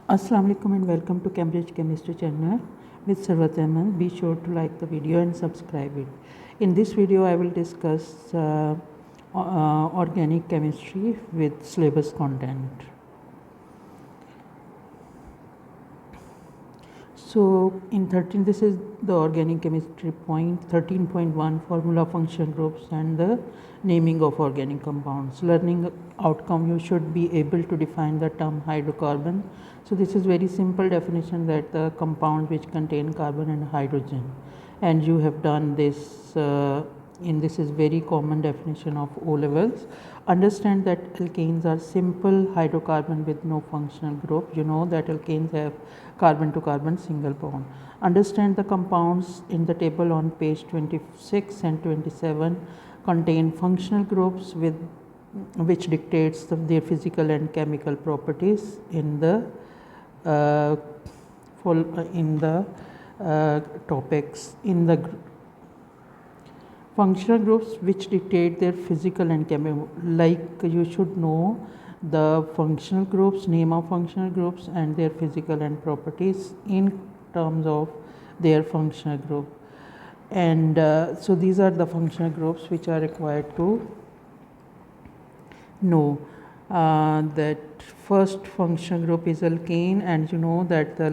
Assalamu alaikum and welcome to Cambridge Chemistry channel with Sarwat Ahmed. Be sure to like the video and subscribe it. In this video I will discuss organic chemistry with syllabus content. So in 13 this is the organic chemistry point 13.1 formula function groups and the naming of organic compounds. Learning outcome, you should be able to define the term hydrocarbon. So this is very simple definition, that the compounds which contain carbon and hydrogen, and you have done this this is very common definition of O levels. Understand that alkanes are simple hydrocarbon with no functional group. You know that alkanes have carbon to carbon single bond. Understand the compounds in the table on page 26 and 27 contain functional groups with which dictates their physical and chemical properties in the topics. In the functional groups which dictate their physical and chemical, like you should know the functional groups, name of functional groups and their physical and properties in terms of their functional group. And so these are the functional groups which are required to know. That first functional group is alkane, and you know that the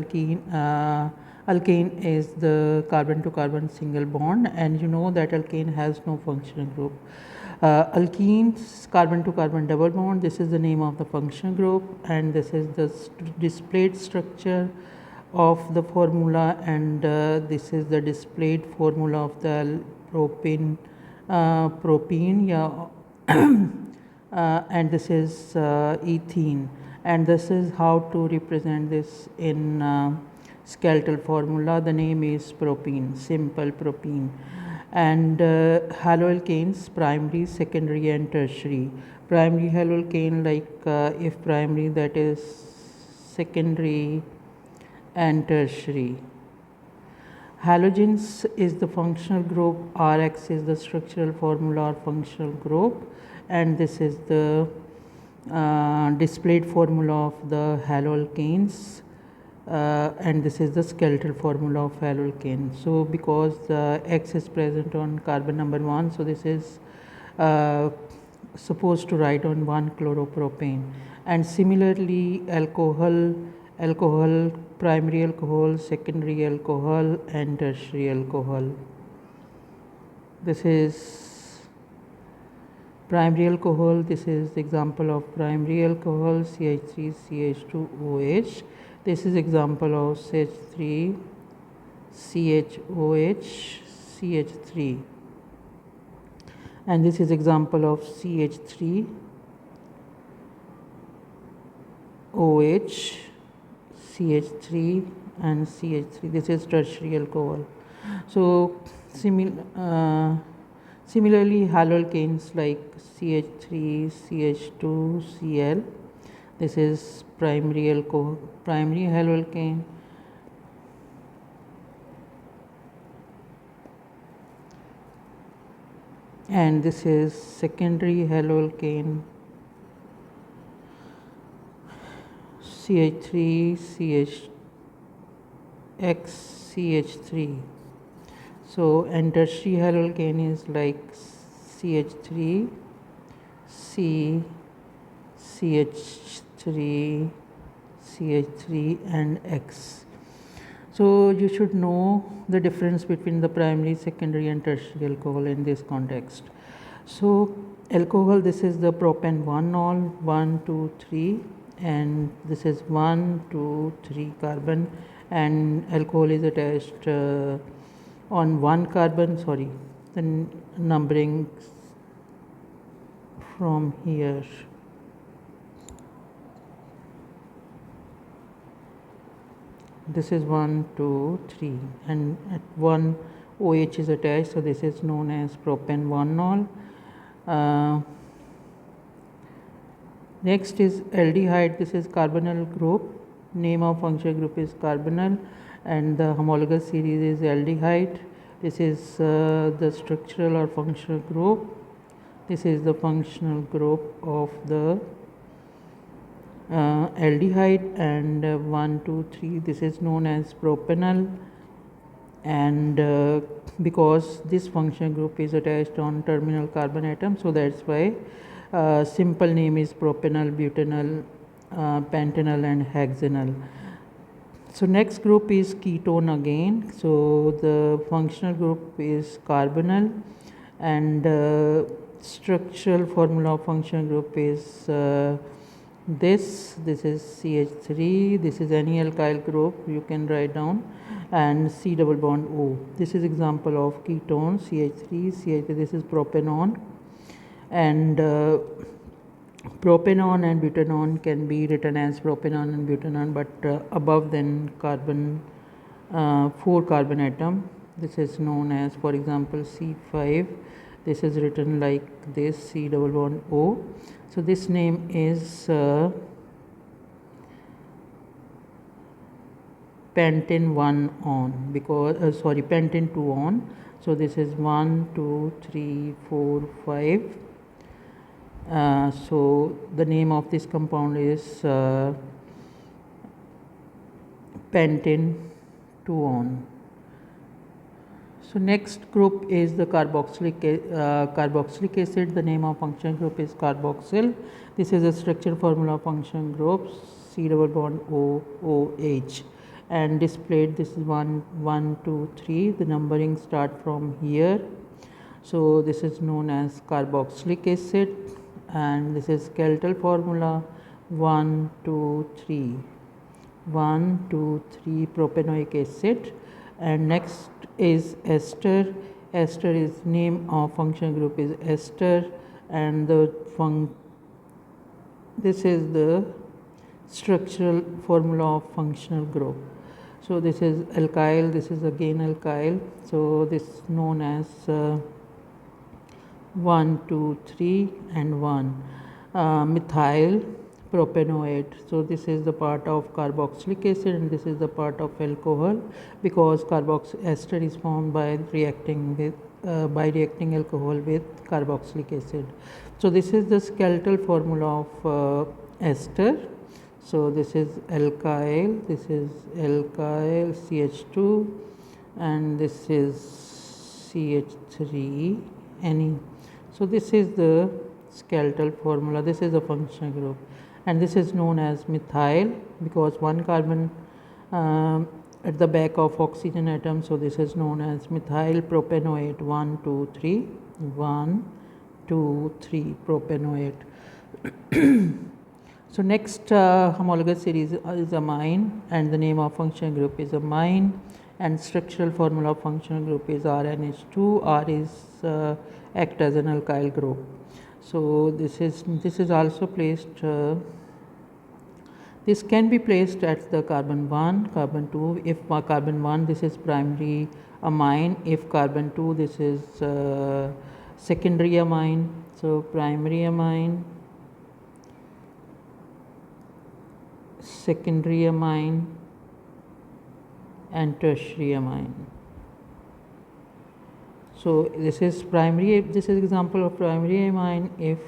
alkane is the carbon to carbon single bond, and you know that alkane has no functional group. Alkenes, carbon to carbon double bond, this is the name of the functional group, and this is the displayed structure of the formula, and this is the displayed formula of the propene and this is ethene, and this is how to represent this in skeletal formula. The name is propene, simple propene. And haloalkanes, primary, secondary and tertiary. Primary haloalkane, like if primary, that is secondary and tertiary. Halogens is the functional group, Rx is the structural formula or functional group, and this is the displayed formula of the haloalkanes, and this is the skeletal formula of haloalkane. So because the X is present on carbon number 1, so this is supposed to write on 1-chloropropane. And similarly alcohol, primary alcohol, secondary alcohol and tertiary alcohol. This is primary alcohol, this is the example of primary alcohol, CH3 CH2OH. This is example of CH3 CHOH CH3, and this is example of CH3 OH CH3 and CH3. This is tertiary alcohol. So similarly haloalkanes like CH3 CH2 Cl, this is primary haloalkane, and this is secondary haloalkane, CH3 CHX CH3. So and tertiary haloalkane is like CH3 C CH3 CH3 and X. So you should know the difference between the primary, secondary and tertiary alcohol in this context. So alcohol, this is the propan 1-ol, 1 2 3, and this is 1 2 3 carbon, and alcohol is attached on 1 carbon, the numbering from here. This is 1 2 3, and at 1 OH is attached, so this is known as propan 1-ol. Next is aldehyde, this is carbonyl group, name of functional group is carbonyl, and the homologous series is aldehyde. This is the structural or functional group. This is the functional group of the aldehyde, and 1 2 3 this is known as propanol, and because this function group is attached on terminal carbon atom, so that's why simple name is propanol, butanol, pentanol and hexanol. So next group is ketone again. So the functional group is carbonyl, and structural formula of functional group is this is CH3, this is any alkyl group you can write down, and C double bond O. This is example of ketone, CH3, this is propanone, and propanone and butanone can be written as propanone and butanone, but above then carbon, 4 carbon atom. This is known as, for example, C5. This is written like this, C double bond O. So this name is pentane 1 on, because pentane 2 on. So this is 1 2 3 4 5. So the name of this compound is pentane 2 on. So next group is the carboxylic acid. The name of function group is carboxyl. This is a structure formula of function group, C double bond O OH, and displayed this is 1 1 2 3. The numbering start from here. So this is known as carboxylic acid, and this is skeletal formula 1 2 3 1 2 3 propanoic acid. And next is ester. Ester is name of function group is ester, and this is the structural formula of functional group. So this is alkyl, this is again alkyl, so this is known as 1 2 3 and 1 methyl propanoate. So this is the part of carboxylic acid, and this is the part of alcohol, because ester is formed by reacting alcohol with carboxylic acid. So this is the skeletal formula of ester. So this is alkyl, CH2, and this is CH3 Any. So this is the skeletal formula, this is the functional group, and this is known as methyl because one carbon at the back of oxygen atom. So this is known as methyl propanoate 1 2 3 1 2 3 propanoate. So next homologous series is amine, and the name of functional group is amine, and structural formula of functional group is RNH2. R is act as an alkyl group. So this is also placed, this can be placed at the carbon 1, carbon 2. If carbon 1, this is primary amine. If carbon 2, this is secondary amine. So primary amine, secondary amine and tertiary amine. So this is primary, this is example of primary amine if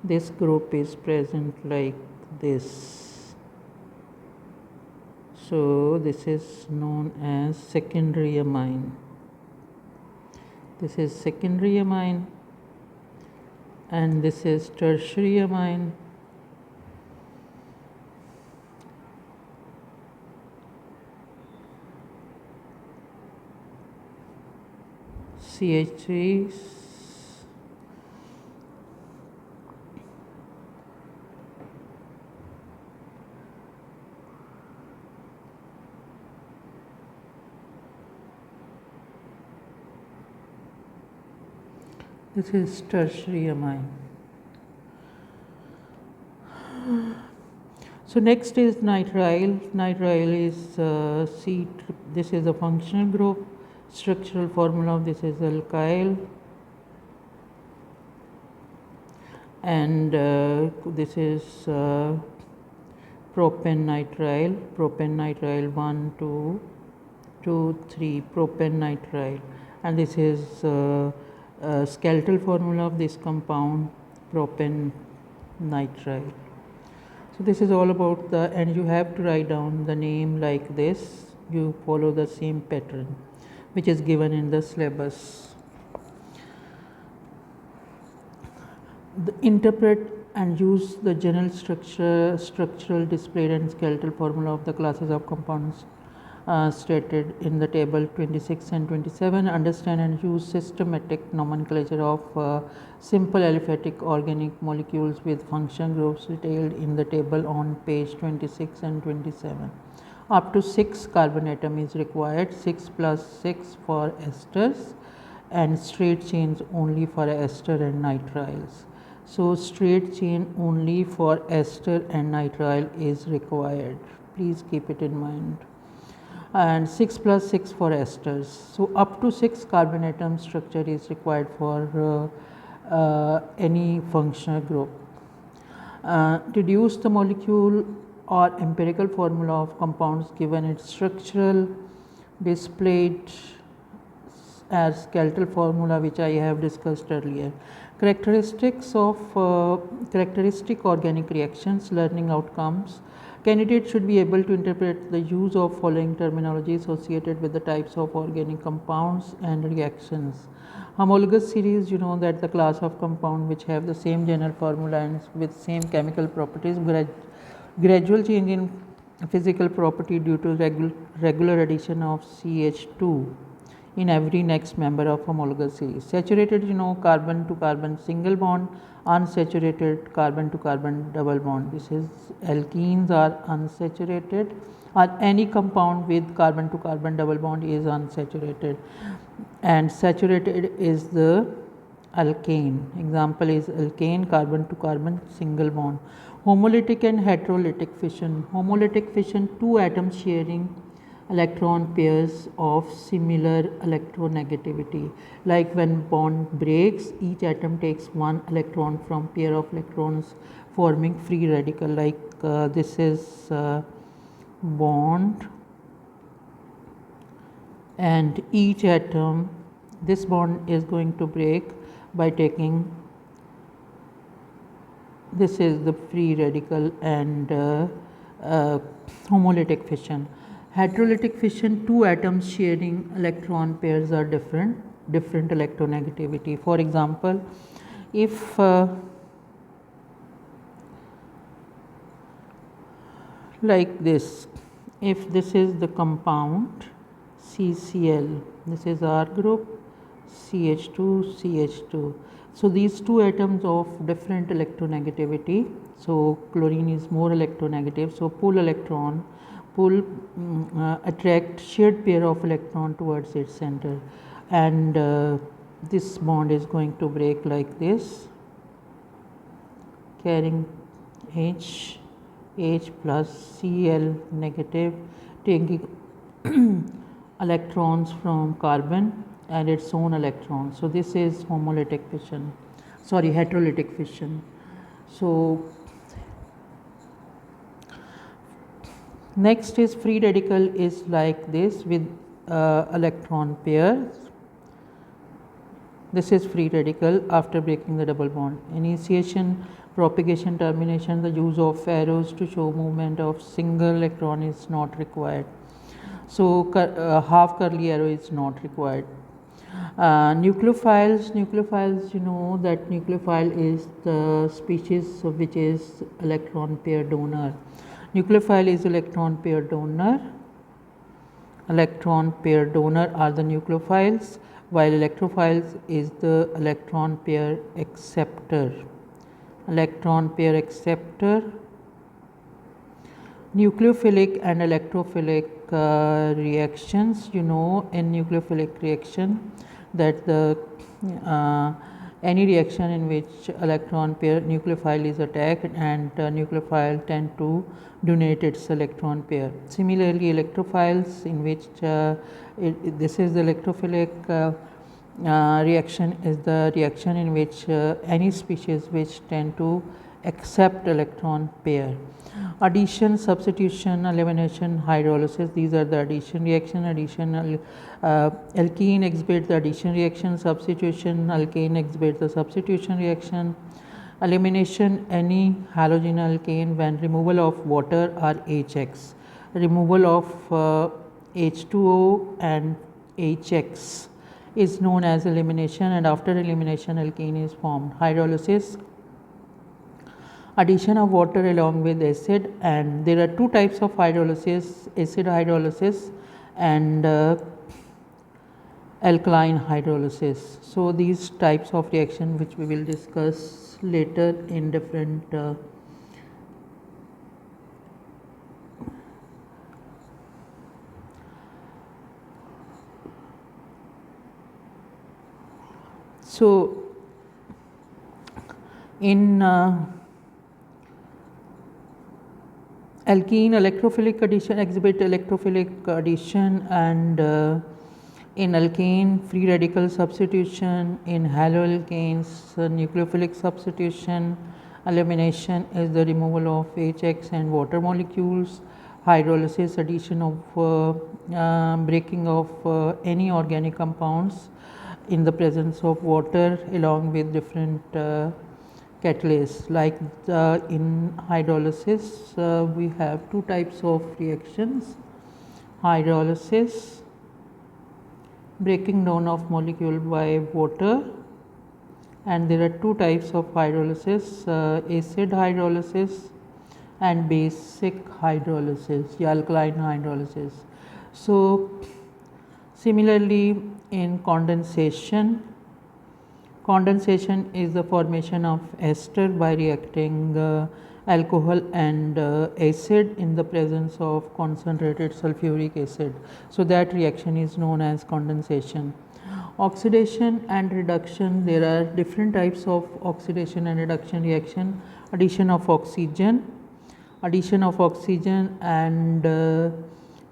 this group is present like this. So this is known as secondary amine. This is secondary amine, and this is tertiary amine. CH3, this is tertiary amine. So next is nitrile. Nitrile is this is a functional group. Structural formula of this is alkyl, and this is propanenitrile. 1 2 2 3 propanenitrile, and this is skeletal formula of this compound propanenitrile. So this is all about the, and you have to write down the name like this. You follow the same pattern which is given in the syllabus. Interpret and use the general structural, displayed and skeletal formula of the classes of compounds stated in the table 26 and 27. Understand and use systematic nomenclature of simple aliphatic organic molecules with function groups detailed in the table on page 26 and 27. Up to 6 carbon atom is required, 6 plus 6 for esters, and straight chains only for ester and nitriles. So straight chain only for ester and nitrile is required. Please keep it in mind. And 6 plus 6 for esters. So up to 6 carbon atom structure is required for any functional group. Deduce the molecule or empirical formula of compounds given its structural, displayed as skeletal formula, which I have discussed earlier. Characteristics of characteristic organic reactions, learning outcomes. Candidates should be able to interpret the use of following terminology associated with the types of organic compounds and reactions. Homologous series, you know that the class of compound which have the same general formula and with same chemical properties, gradual change in physical property due to regular addition of CH2 in every next member of homologous series. Saturated, you know, carbon to carbon single bond, unsaturated carbon to carbon double bond. This is alkenes are unsaturated, or any compound with carbon to carbon double bond is unsaturated, and saturated is the alkane. Example is alkane, carbon to carbon single bond. Homolytic and heterolytic fission. Homolytic fission, two atoms sharing electron pairs of similar electronegativity. Like when bond breaks, each atom takes one electron from pair of electrons forming free radical. Like this is bond, and each atom, this bond is going to break by taking, this is the free radical and homolytic fission. Heterolytic fission, two atoms sharing electron pairs are different electronegativity. For example, if like this, if this is the compound CCl, this is R group, CH2, CH2. So these two atoms of different electronegativity. So chlorine is more electronegative. So attract shared pair of electron towards its center, and this bond is going to break like this, carrying H plus Cl negative, taking electrons from carbon and its own electrons. So this is heterolytic fission. So next is free radical is like this with electron pairs. This is free radical after breaking the double bond. Initiation, propagation, termination, the use of arrows to show movement of single electron is not required. So half curly arrow is not required. Nucleophiles, you know that nucleophile is the species which is electron pair donor. Nucleophile is electron pair donor. Electron pair donor are the nucleophiles, while electrophiles is the electron pair acceptor. Electron pair acceptor. Nucleophilic and electrophilic reactions, you know, in nucleophilic reaction that the any reaction in which electron pair nucleophile is attacked and nucleophile tend to donate its electron pair. Similarly, electrophiles in which this is the electrophilic reaction is the reaction in which any species which tend to accept electron pair. Addition, substitution, elimination, hydrolysis, these are the addition reaction. Alkene exhibits the addition reaction, substitution, alkane exhibits the substitution reaction. Elimination any halogen alkane when removal of water or HX. Removal of H2O and HX is known as elimination, and after elimination alkane is formed. Hydrolysis, addition of water along with acid, and there are two types of hydrolysis, acid hydrolysis and alkaline hydrolysis. So these types of reaction which we will discuss later in different so in alkene electrophilic addition exhibit electrophilic addition, and in alkane free radical substitution, in haloalkanes nucleophilic substitution. Elimination is the removal of HX and water molecules. Hydrolysis, addition of breaking of any organic compounds in the presence of water along with different catalysts. Like in hydrolysis we have two types of reactions: hydrolysis, breaking down of molecule by water, and there are two types of hydrolysis, acid hydrolysis and basic hydrolysis, alkaline hydrolysis. So similarly in condensation, condensation is the formation of ester by reacting alcohol and acid in the presence of concentrated sulfuric acid. So that reaction is known as condensation. Oxidation and reduction, there are different types of oxidation and reduction reaction. Addition of oxygen and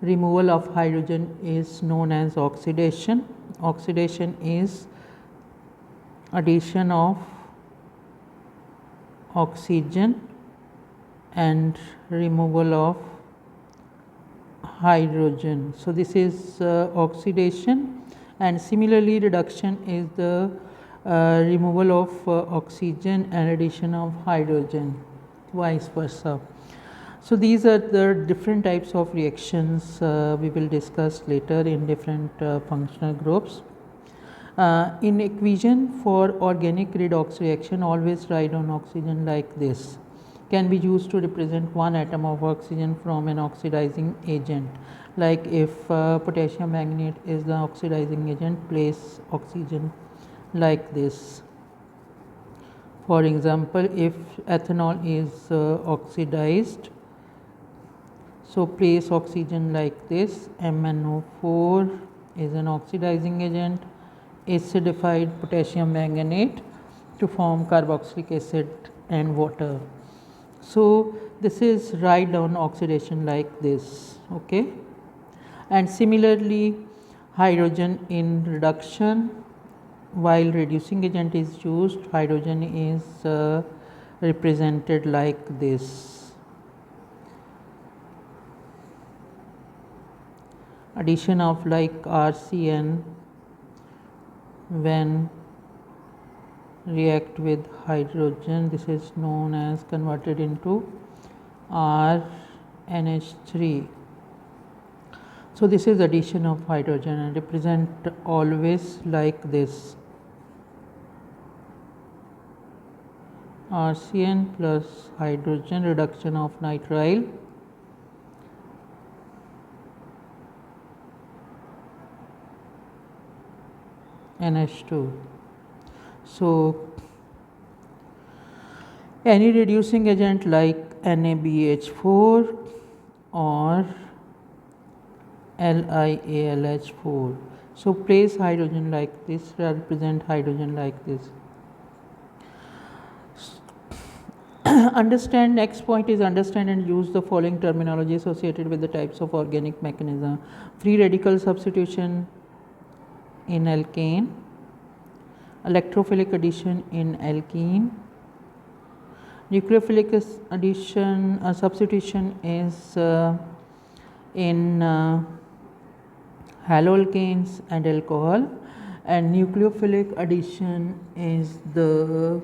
removal of hydrogen is known as oxidation. Oxidation is addition of oxygen and removal of hydrogen. So this is oxidation, and similarly reduction is the removal of oxygen and addition of hydrogen, vice versa. So these are the different types of reactions we will discuss later in different functional groups. In equation for organic redox reaction, always write on oxygen like this. Can be used to represent one atom of oxygen from an oxidizing agent. Like if potassium manganate is the oxidizing agent, place oxygen like this. For example, if ethanol is oxidized, so place oxygen like this. MnO4 is an oxidizing agent, acidified potassium manganate to form carboxylic acid and water. So this is write down oxidation like this, okay. And similarly hydrogen in reduction, while reducing agent is used, hydrogen is represented like this. Addition of like RCN when react with hydrogen, this is known as converted into RNH3. So this is addition of hydrogen and represent always like this. RCN plus hydrogen, reduction of nitrile, NH2. So any reducing agent like NaBH4 or LiAlH4. So place hydrogen like this, represent hydrogen like this. Understand, next point is understand and use the following terminology associated with the types of organic mechanism. Free radical substitution in alkane, electrophilic addition in alkene, nucleophilic addition substitution is in haloalkanes and alcohol, and nucleophilic addition is the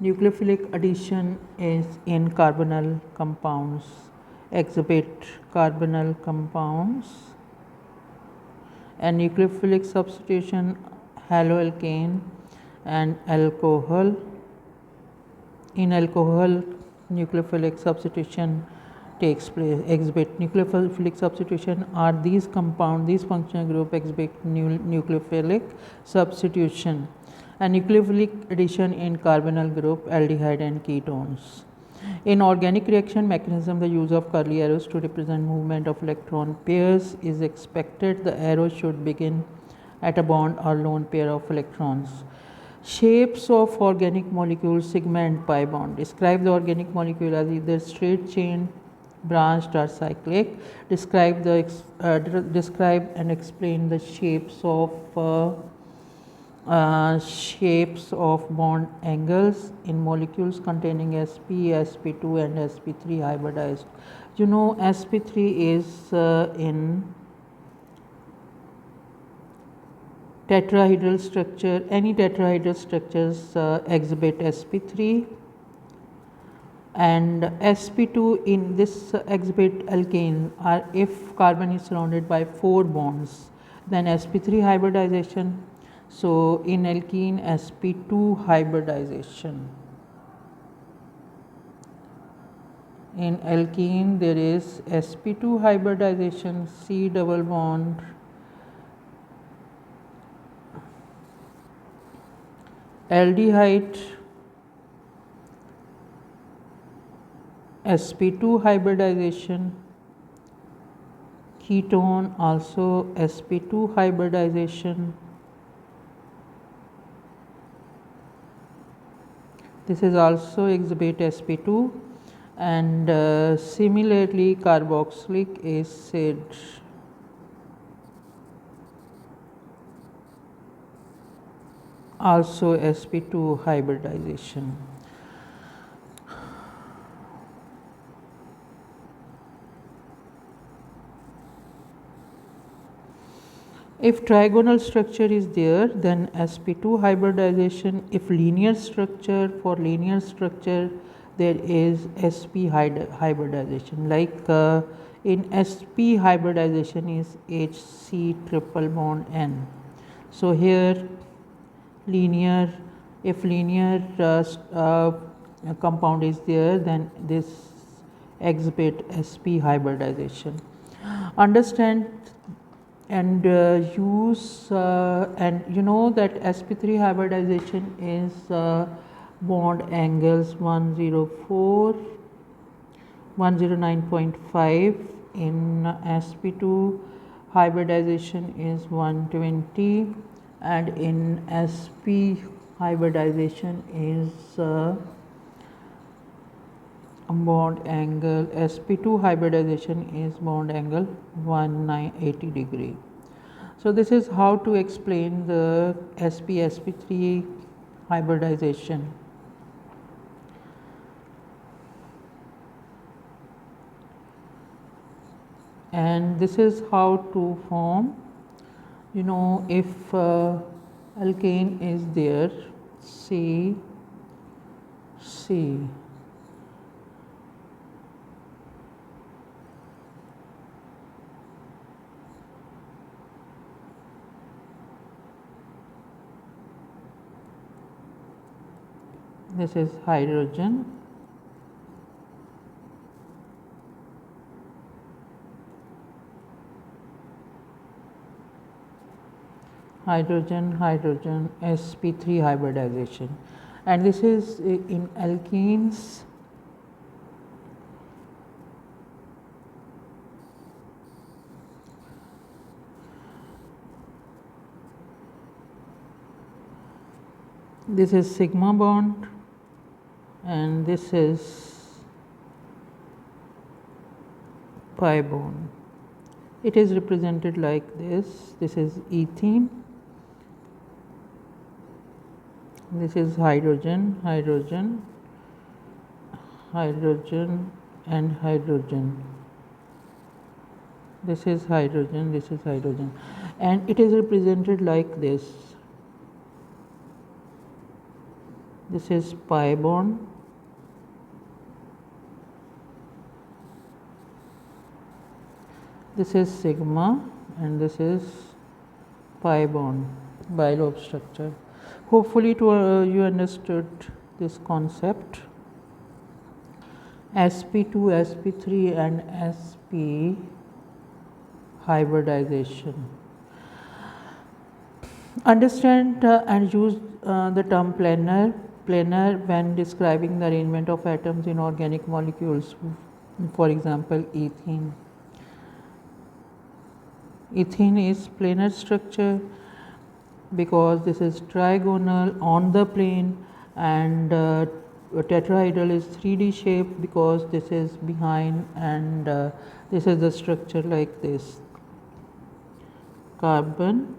Nucleophilic addition is in carbonyl compounds. Exhibit carbonyl compounds. And nucleophilic substitution haloalkane and alcohol. In alcohol, nucleophilic substitution takes place. Exhibit nucleophilic substitution are these compound, these functional group exhibit nucleophilic substitution, and nucleophilic addition in carbonyl group, aldehyde and ketones. In organic reaction mechanism, the use of curly arrows to represent movement of electron pairs is expected. The arrow should begin at a bond or lone pair of electrons. Shapes of organic molecules, segment, pi bond. Describe the organic molecule as either straight chain, branched or cyclic. Describe and explain the shapes of bond angles in molecules containing sp, sp2 and sp3 hybridized. You know, sp3 is in tetrahedral structure. Any tetrahedral structures exhibit sp3, and sp2 in this exhibit alkane. If carbon is surrounded by 4 bonds, then sp3 hybridization. So in alkene, sp2 hybridization. In alkene there is sp2 hybridization, C double bond aldehyde, sp2 hybridization, ketone also sp2 hybridization. This is also exhibit sp2, and similarly carboxylic acid also sp2 hybridization. If trigonal structure is there, then sp2 hybridization. If linear structure, for linear structure there is sp hybridization. Like in sp hybridization is hc triple bond n. So here linear, if linear compound is there, then this exhibit sp hybridization. Understand and use and you know that sp3 hybridization is bond angles 104, 109.5. In sp2 hybridization is 120, and in sp hybridization is bond angle, sp2 hybridization is bond angle 180 degree. So this is how to explain the sp3 hybridization. And this is how to form, you know, if alkane is there, C, this is hydrogen, hydrogen, sp3 hybridization, and this is in alkenes. This is sigma bond, and this is pi bond. It is represented like this. This is ethene, this is hydrogen, and hydrogen. This is hydrogen, and it is represented like this. This is pi bond. This is sigma, and this is pi bond, bilobe structure. Hopefully you understood this concept. sp2, sp3 and sp hybridization. Understand and use the term planar when describing the arrangement of atoms in organic molecules. For example, ethene. Ethene is planar structure because this is trigonal on the plane, and tetrahedral is 3D shape because this is behind, and this is the structure like this: carbon,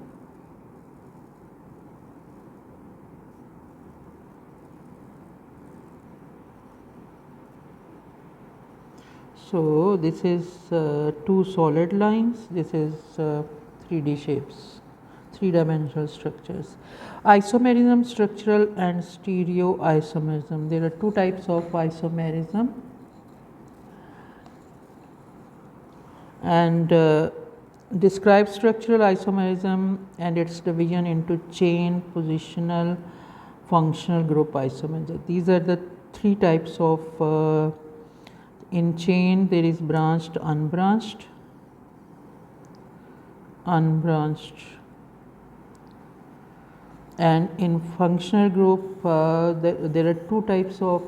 so this is two solid lines, this is 3D shapes, three-dimensional structures. Isomerism, structural and stereoisomerism. There are two types of isomerism, and describe structural isomerism and its division into chain, positional, functional group isomerism. These are the three types of in chain there is branched, unbranched, and in functional group there are two types of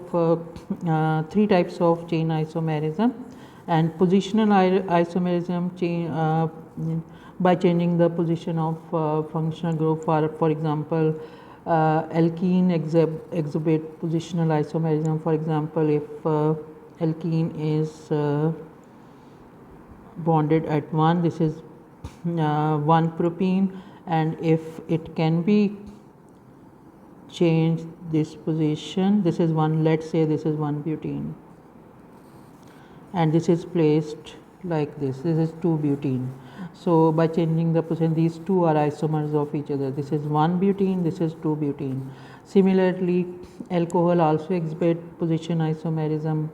three types of chain isomerism, and positional isomerism by changing the position of functional group. For example, alkene exhibit positional isomerism. For example, if alkene is bonded at 1, this is 1 propene, and if it can be changed this position, this is 1, let's say this is 1 butene, and this is placed like this is 2 butene. So by changing the position, these two are isomers of each other. This is 1 butene, this is 2 butene. Similarly, alcohol also exhibit position isomerism,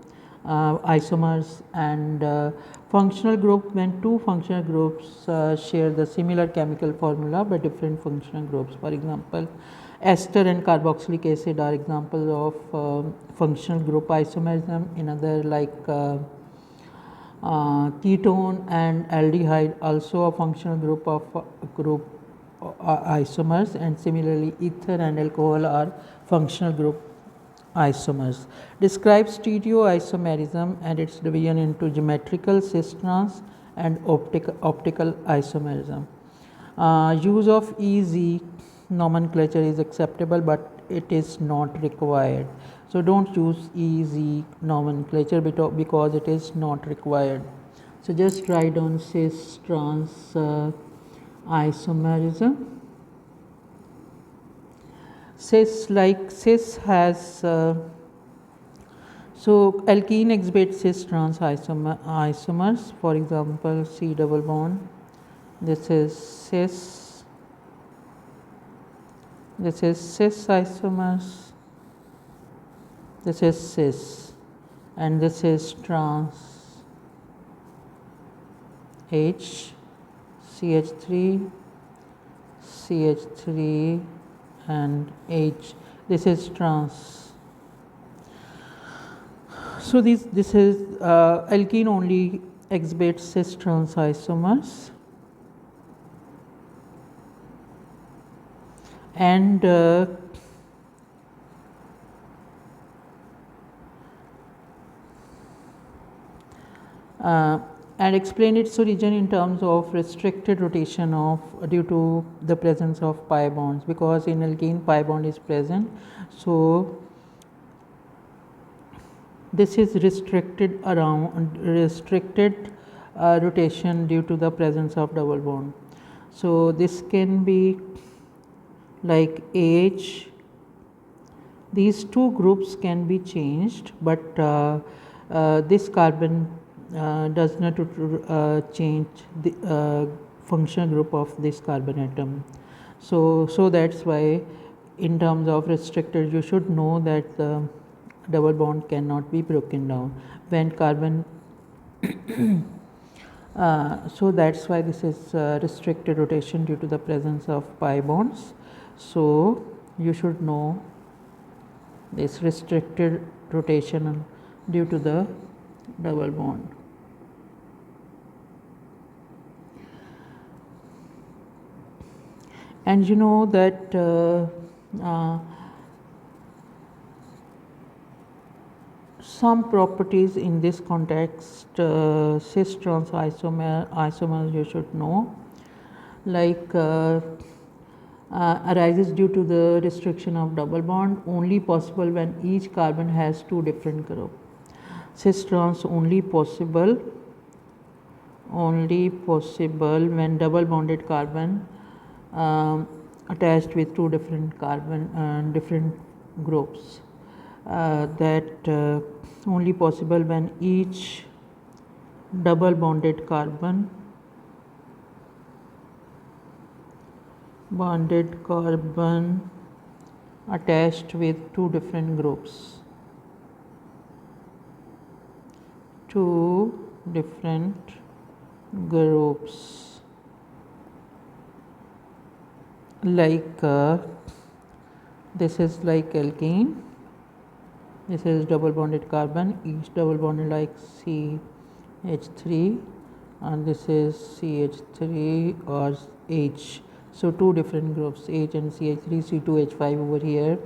isomers, and functional group, when two functional groups share the similar chemical formula but different functional groups. For example, ester and carboxylic acid are examples of functional group isomerism. Another like ketone and aldehyde, also a functional group of isomers, and similarly ether and alcohol are functional group isomers. Describe stereoisomerism and its division into geometrical, cis-trans and optical isomerism. Use of EZ nomenclature is acceptable, but it is not required. So don't use EZ nomenclature because it is not required. So just write down cis-trans isomerism. Cis has so alkene exhibits cis-trans isomers. For example, C double bond. This is cis. This is cis isomers. This is cis, and this is trans. H, CH3, CH3, and H. This is trans. So this is alkene only exhibits cis-trans isomers, and explain its origin in terms of restricted rotation of due to the presence of pi bonds, because in alkene pi bond is present. So this is restricted rotation due to the presence of double bond. So this can be like AH. These two groups can be changed, but this carbon does not change the functional group of this carbon atom. So that's why in terms of restricted, you should know that the double bond cannot be broken down when carbon so that's why this is restricted rotation due to the presence of pi bonds. So you should know this restricted rotation due to the double bond. And you know that some properties in this context, cis trans isomers you should know, like arises due to the restriction of double bond, only possible when each carbon has two different groups. Cis trans only possible when double bonded carbon attached with two different carbon different groups. That only possible when each double bonded carbon attached with two different groups. Like this is like alkene, this is double bonded carbon, each double bonded like CH3, and this is CH3 or H. So two different groups, H and CH3, C2H5 over here,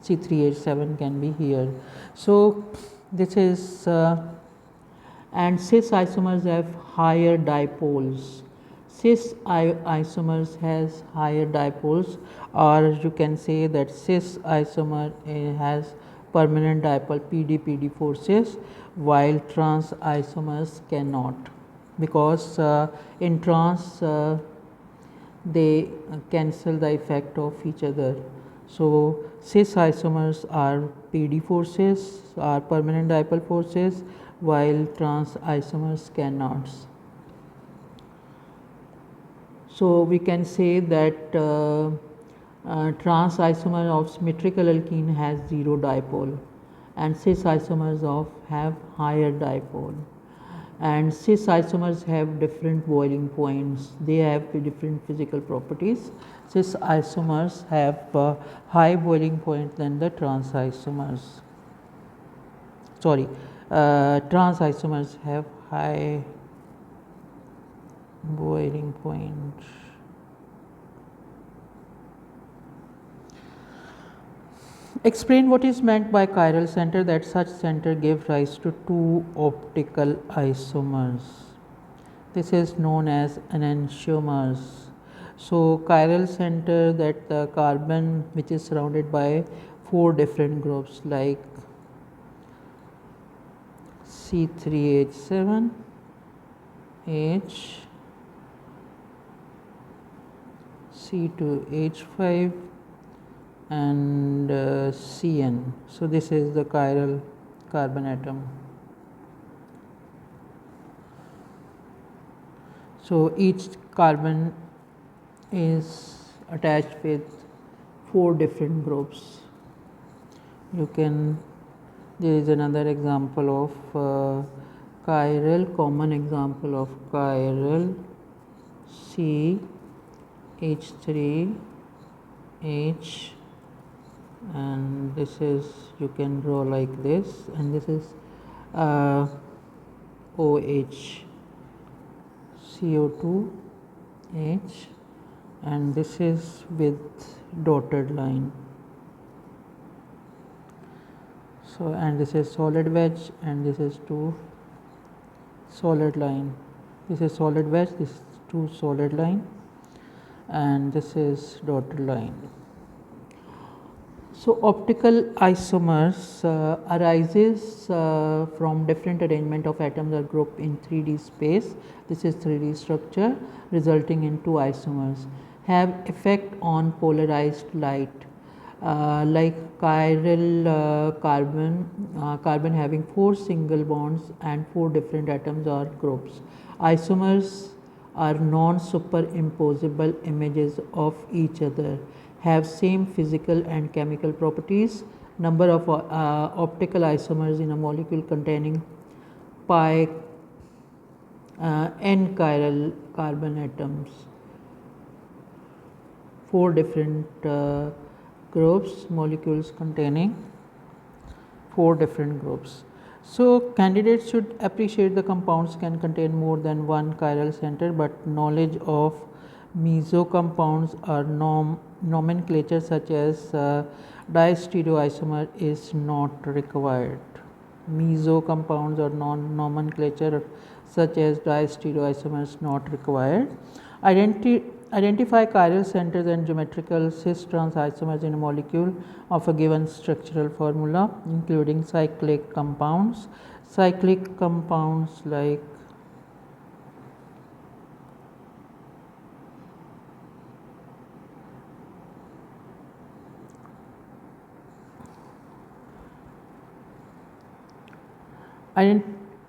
C3H7 can be here. So this is and cis isomers have higher dipoles. Cis isomers has higher dipoles, or you can say that cis isomer has permanent dipole PD forces, while trans isomers cannot, because in trans they cancel the effect of each other. So cis isomers are PD forces, are permanent dipole forces, while trans isomers cannot. So we can say that trans isomer of symmetrical alkene has zero dipole, and cis isomers of have higher dipole. And cis isomers have different boiling points, they have different physical properties. Cis isomers have high boiling point than the trans isomers. Trans isomers have high boiling point. Explain what is meant by chiral center, that such center gave rise to two optical isomers. This is known as enantiomers. So chiral center, that the carbon which is surrounded by four different groups like C3H7, H, C2H5 and Cn. So this is the chiral carbon atom. So each carbon is attached with four different groups. There is another example of chiral, common example of chiral, CH3, H, and this is, you can draw like this, and this is OH, CO2, H, and this is with dotted line. So, and this is solid wedge, and this is two solid line. This is solid wedge, this is two solid line, and this is dotted line. So optical isomers arises from different arrangement of atoms or group in 3D space. This is 3D structure resulting in two isomers. Have effect on polarized light. Like chiral carbon having four single bonds and four different atoms or groups. Isomers are non-superimposable images of each other, have same physical and chemical properties. Number of optical isomers in a molecule containing pi n chiral carbon atoms. 4 different groups, molecules containing 4 different groups. So candidates should appreciate the compounds can contain more than one chiral center, but knowledge of meso compounds or nomenclature such as distereoisomer is not required. Meso compounds or nomenclature such as distereoisomer is not required. Identify chiral centers and geometrical cis-trans isomers in a molecule of a given structural formula, including cyclic compounds. Cyclic compounds like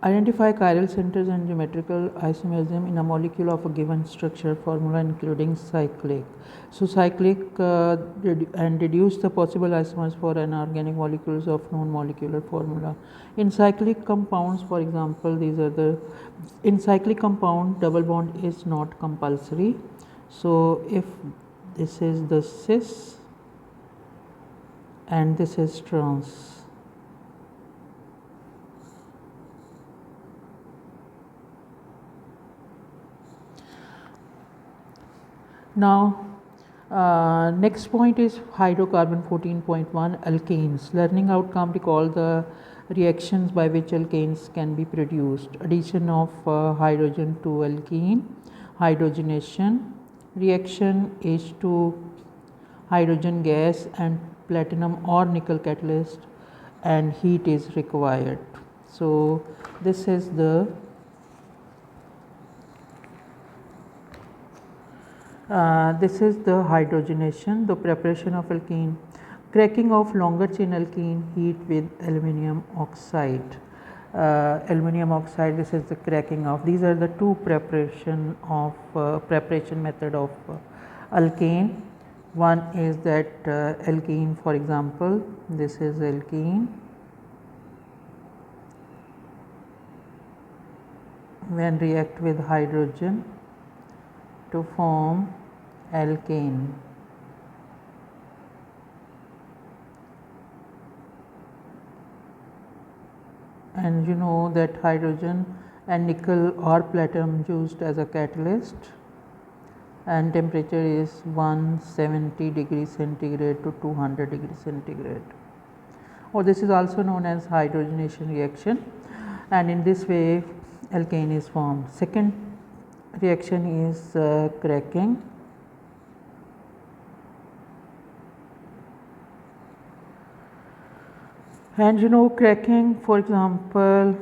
identify chiral centers and geometrical isomerism in a molecule of a given structure formula, including cyclic. So cyclic and reduce the possible isomers for inorganic molecules of known molecular formula. In cyclic compounds, for example, these are the in cyclic compound double bond is not compulsory. So if this is the cis and this is trans. Now, next point is hydrocarbon 14.1 alkanes. Learning outcome: recall the reactions by which alkanes can be produced. Addition of hydrogen to alkene, hydrogenation, reaction H2 hydrogen gas and platinum or nickel catalyst, and heat is required. So this is the hydrogenation, the preparation of alkene. Cracking of longer chain alkene, heat with aluminum oxide. This is the cracking of. These are the two preparation method of alkane. One is that alkene, for example, this is alkene. When react with hydrogen to form alkane. And you know that hydrogen and nickel or platinum used as a catalyst, and temperature is 170 degrees centigrade to 200 degrees centigrade. Or this is also known as hydrogenation reaction, and in this way alkane is formed. Second reaction is cracking. And you know, cracking, for example,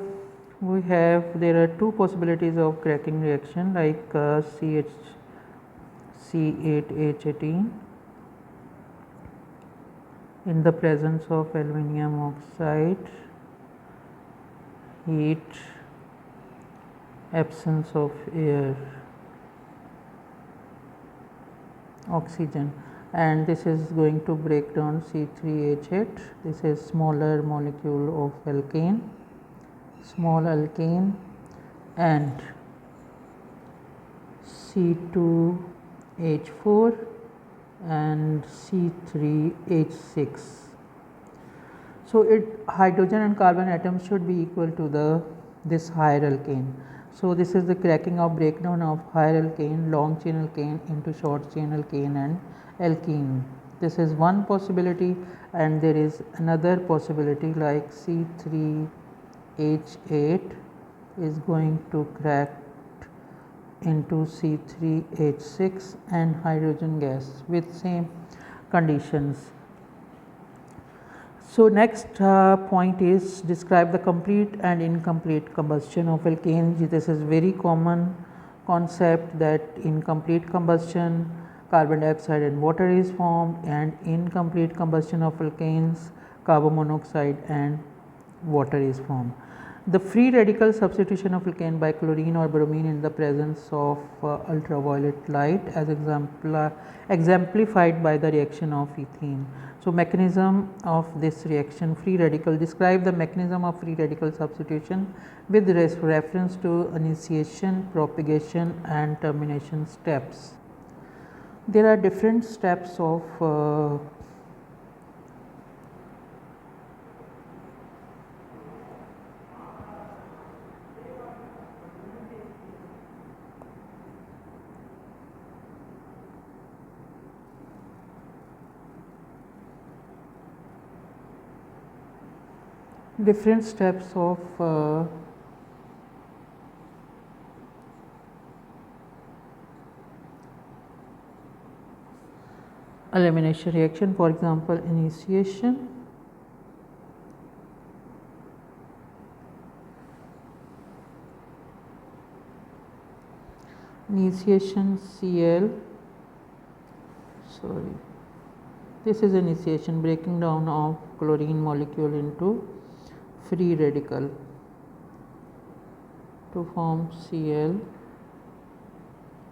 there are two possibilities of cracking reaction, like C8H18 in the presence of aluminum oxide, heat, absence of air, oxygen, and this is going to break down C3H8. This is smaller molecule of alkane, small alkane, and C2H4 and C3H6. So hydrogen and carbon atoms should be equal to this higher alkane. So this is the cracking of breakdown of higher alkane, long chain alkane into short chain alkane and alkene. This is one possibility, and there is another possibility like C3H8 is going to crack into C3H6 and hydrogen gas with same conditions. So next point is describe the complete and incomplete combustion of alkanes. This is very common concept that in complete combustion carbon dioxide and water is formed, and incomplete combustion of alkanes carbon monoxide and water is formed. The free radical substitution of alkane by chlorine or bromine in the presence of ultraviolet light, as exemplified by the reaction of ethene. So, mechanism of this reaction, free radical, describe the mechanism of free radical substitution with reference to initiation, propagation and termination steps. There are different steps of elimination reaction. For example, initiation, Cl, this is initiation, breaking down of chlorine molecule into free radical to form Cl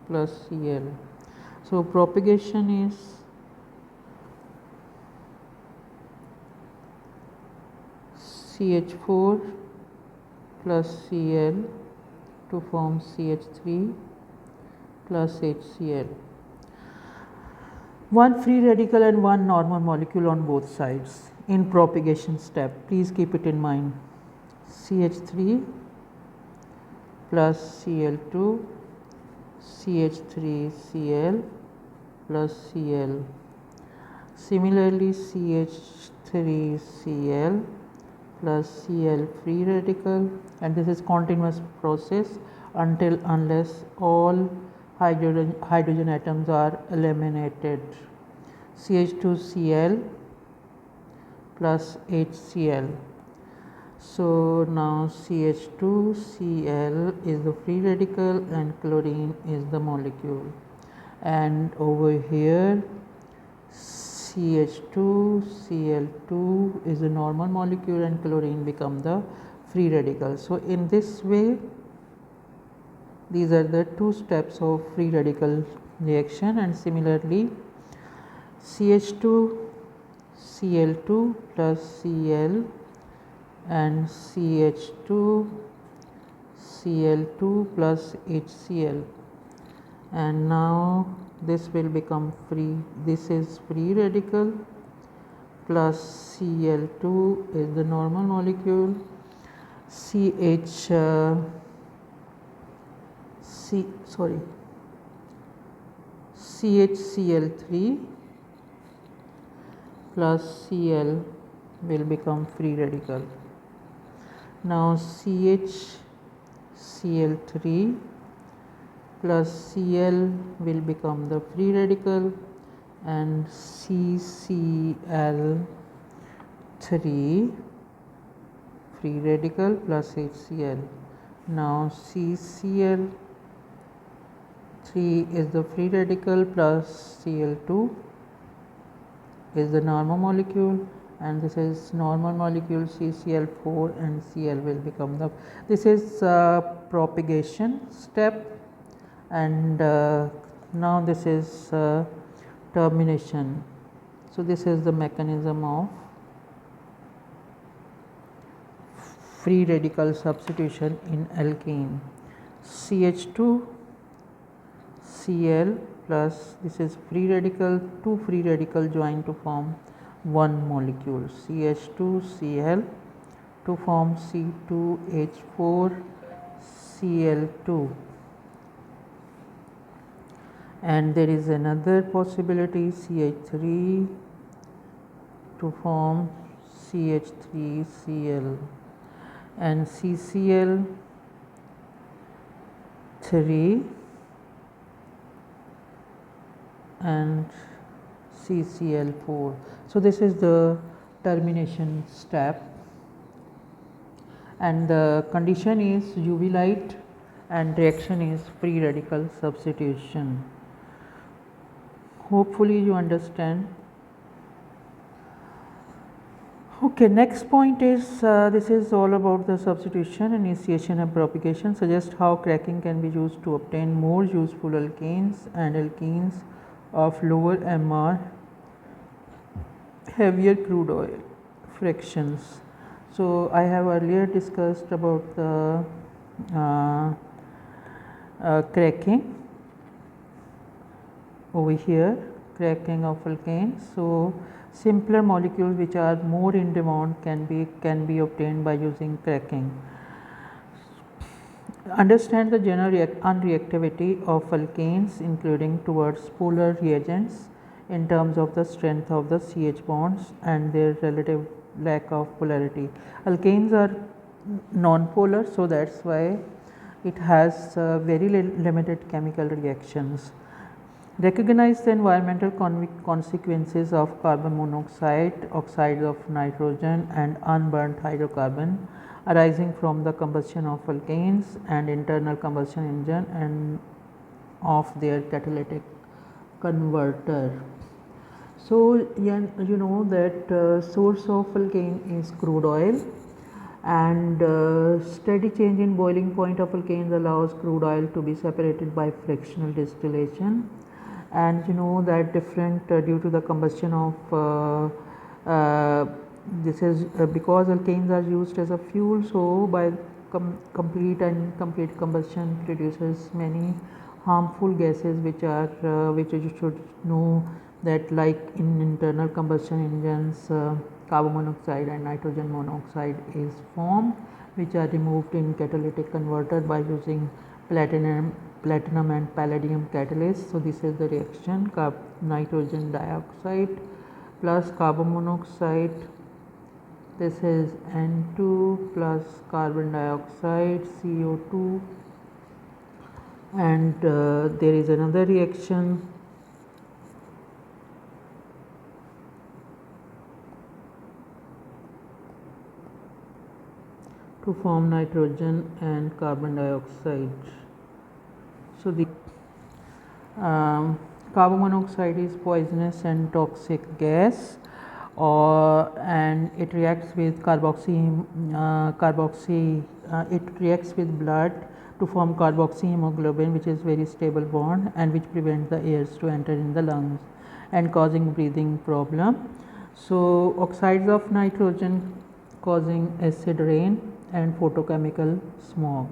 plus Cl. So, propagation is CH4 plus Cl to form CH3 plus HCl. One free radical and one normal molecule on both sides in propagation step. Please keep it in mind. CH3 plus Cl2, CH3Cl plus Cl. Similarly, CH3Cl plus Cl free radical, and this is continuous process unless all hydrogen atoms are eliminated. CH2Cl plus HCl. So, now CH2Cl is the free radical and chlorine is the molecule, and over here CH2Cl2 is a normal molecule and chlorine become the free radical. So, in this way, these are the two steps of free radical reaction, and similarly CH2Cl2 plus Cl and CH2Cl2 plus HCl, and now this will become free. This is free radical plus Cl2 is the normal molecule, CHCl3 plus Cl will become free radical. Now CHCl3 plus Cl will become the free radical, and CCl3 free radical plus HCl. Now CCl3 is the free radical plus Cl2 is the normal molecule, and this is normal molecule CCl4 and Cl will become the, this is propagation step, and now this is termination. So, this is the mechanism of free radical substitution in alkane. CH2Cl plus, this is free radical, two free radical join to form one molecule, CH2Cl to form C2H4Cl2, and there is another possibility, CH3 to form CH3Cl, and CCl3 and CCl4. So, this is the termination step, and the condition is UV light and reaction is free radical substitution. Hopefully, you understand Okay, next point is this is all about the substitution, initiation and propagation. Suggest how cracking can be used to obtain more useful alkanes and alkenes of lower MR, heavier crude oil fractions. So I have earlier discussed about the uh, cracking over here, cracking of alkanes. So simpler molecules which are more in demand can be obtained by using cracking. Understand the general unreactivity of alkanes, including towards polar reagents in terms of the strength of the CH bonds and their relative lack of polarity. Alkanes are non-polar, so that's why it has very limited chemical reactions. Recognize the environmental consequences of carbon monoxide, oxides of nitrogen and unburnt hydrocarbon arising from the combustion of alkanes and internal combustion engine and of their catalytic converter. So, you know that source of alkane is crude oil, and steady change in boiling point of alkanes allows crude oil to be separated by fractional distillation. And you know that different due to the combustion of this is because alkanes are used as a fuel, so by complete and incomplete combustion produces many harmful gases which you should know that, like in internal combustion engines, carbon monoxide and nitrogen monoxide is formed, which are removed in catalytic converter by using platinum and palladium catalyst. So this is the reaction: nitrogen dioxide plus carbon monoxide, this is N2 plus carbon dioxide CO2, and there is another reaction to form nitrogen and carbon dioxide. So the carbon monoxide is poisonous and toxic gas, and it reacts with it reacts with blood to form carboxyhemoglobin, which is very stable bond and which prevents the airs to enter in the lungs and causing breathing problem. So oxides of nitrogen causing acid rain and photochemical smog.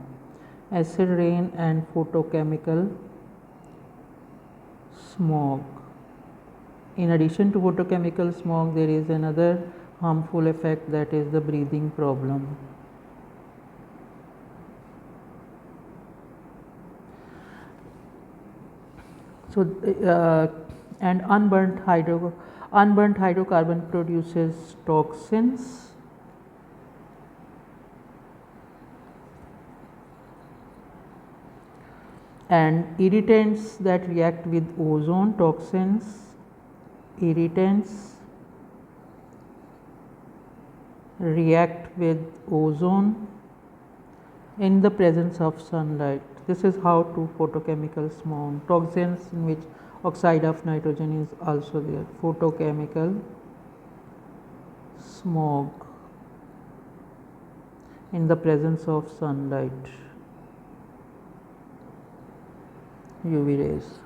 Acid rain and photochemical smog. In addition to photochemical smog, there is another harmful effect, that is the breathing problem. So and unburnt hydrocarbon produces toxins. And irritants that react with ozone, toxins, irritants react with ozone in the presence of sunlight. This is how to photochemical smog. Toxins, in which oxide of nitrogen is also there. Photochemical smog in the presence of sunlight, UV rays.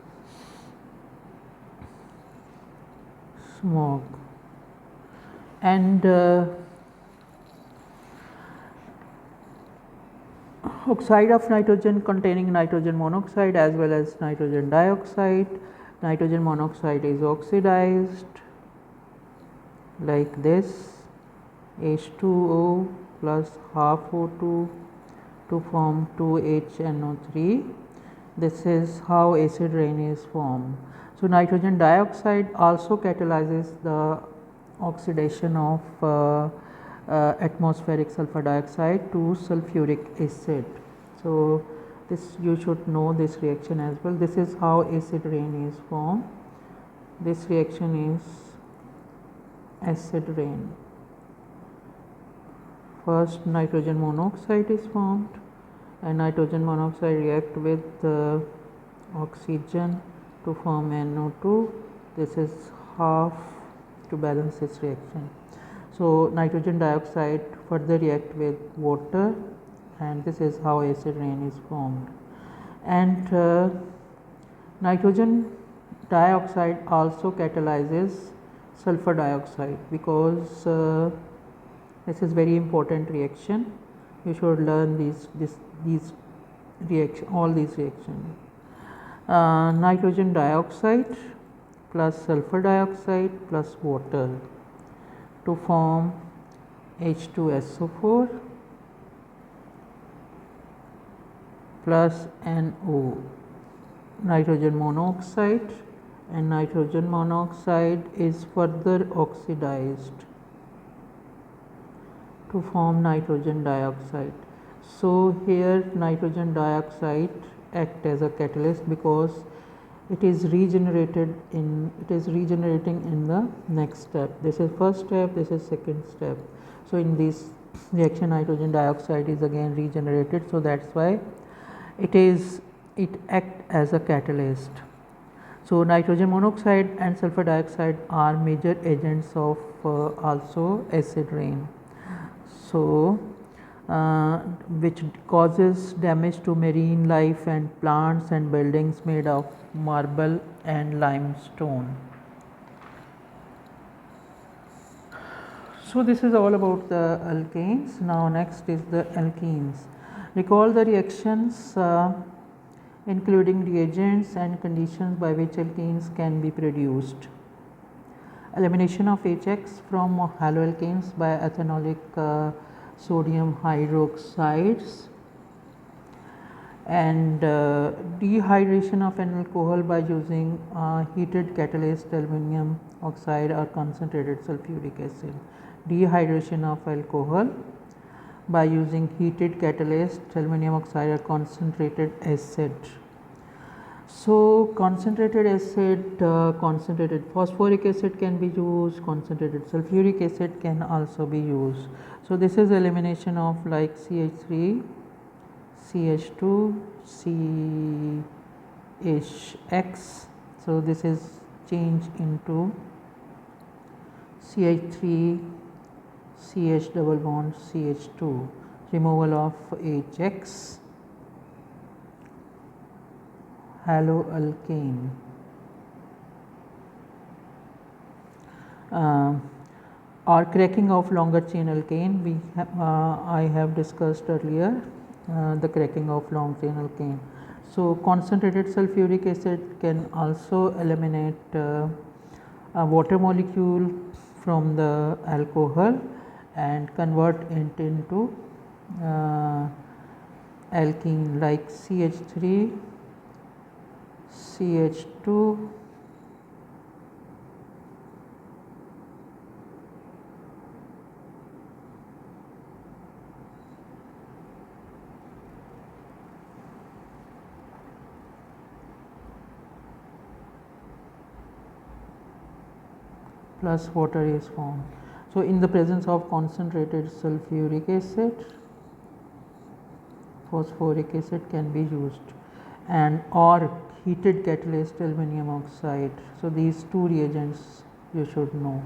Smog. And oxide of nitrogen containing nitrogen monoxide as well as nitrogen dioxide. Nitrogen monoxide is oxidized like this, H2O plus half O2 to form 2HNO3. This is how acid rain is formed. So nitrogen dioxide also catalyzes the oxidation of atmospheric sulfur dioxide to sulfuric acid. So this, you should know this reaction as well. This is how acid rain is formed. This reaction is acid rain. First nitrogen monoxide is formed, and nitrogen monoxide react with oxygen to form NO2. This is half to balance this reaction. So nitrogen dioxide further react with water, and this is how acid rain is formed. And nitrogen dioxide also catalyzes sulfur dioxide, because this is very important reaction. You should learn these reaction, all these reactions. Nitrogen dioxide plus sulfur dioxide plus water to form H2SO4 plus NO, nitrogen monoxide, and nitrogen monoxide is further oxidized to form nitrogen dioxide. So here nitrogen dioxide act as a catalyst, because it is regenerating in the next step. This is first step, this is second step. So in this reaction nitrogen dioxide is again regenerated, so that's why it act as a catalyst. So nitrogen monoxide and sulfur dioxide are major agents of also acid rain, so which causes damage to marine life and plants and buildings made of marble and limestone. So this is all about the alkanes. Now next is the alkenes. Recall the reactions including reagents and conditions by which alkenes can be produced. Elimination of HX from haloalkanes by ethanolic sodium hydroxides, and dehydration of an alcohol by using heated catalyst aluminum oxide or concentrated sulfuric acid. Dehydration of alcohol by using heated catalyst aluminum oxide or concentrated acid. So concentrated acid, concentrated phosphoric acid can be used, concentrated sulfuric acid can also be used. So this is elimination of like CH3, CH2, CHX. So this is changed into CH3, CH double bond CH2, removal of HX, haloalkane. Or cracking of longer chain alkane, I have discussed earlier the cracking of long chain alkane. So concentrated sulfuric acid can also eliminate a water molecule from the alcohol and convert it into alkene like CH3, CH2, plus water is formed. So in the presence of concentrated sulfuric acid, phosphoric acid can be used, and or heated catalyst aluminum oxide. So these two reagents you should know.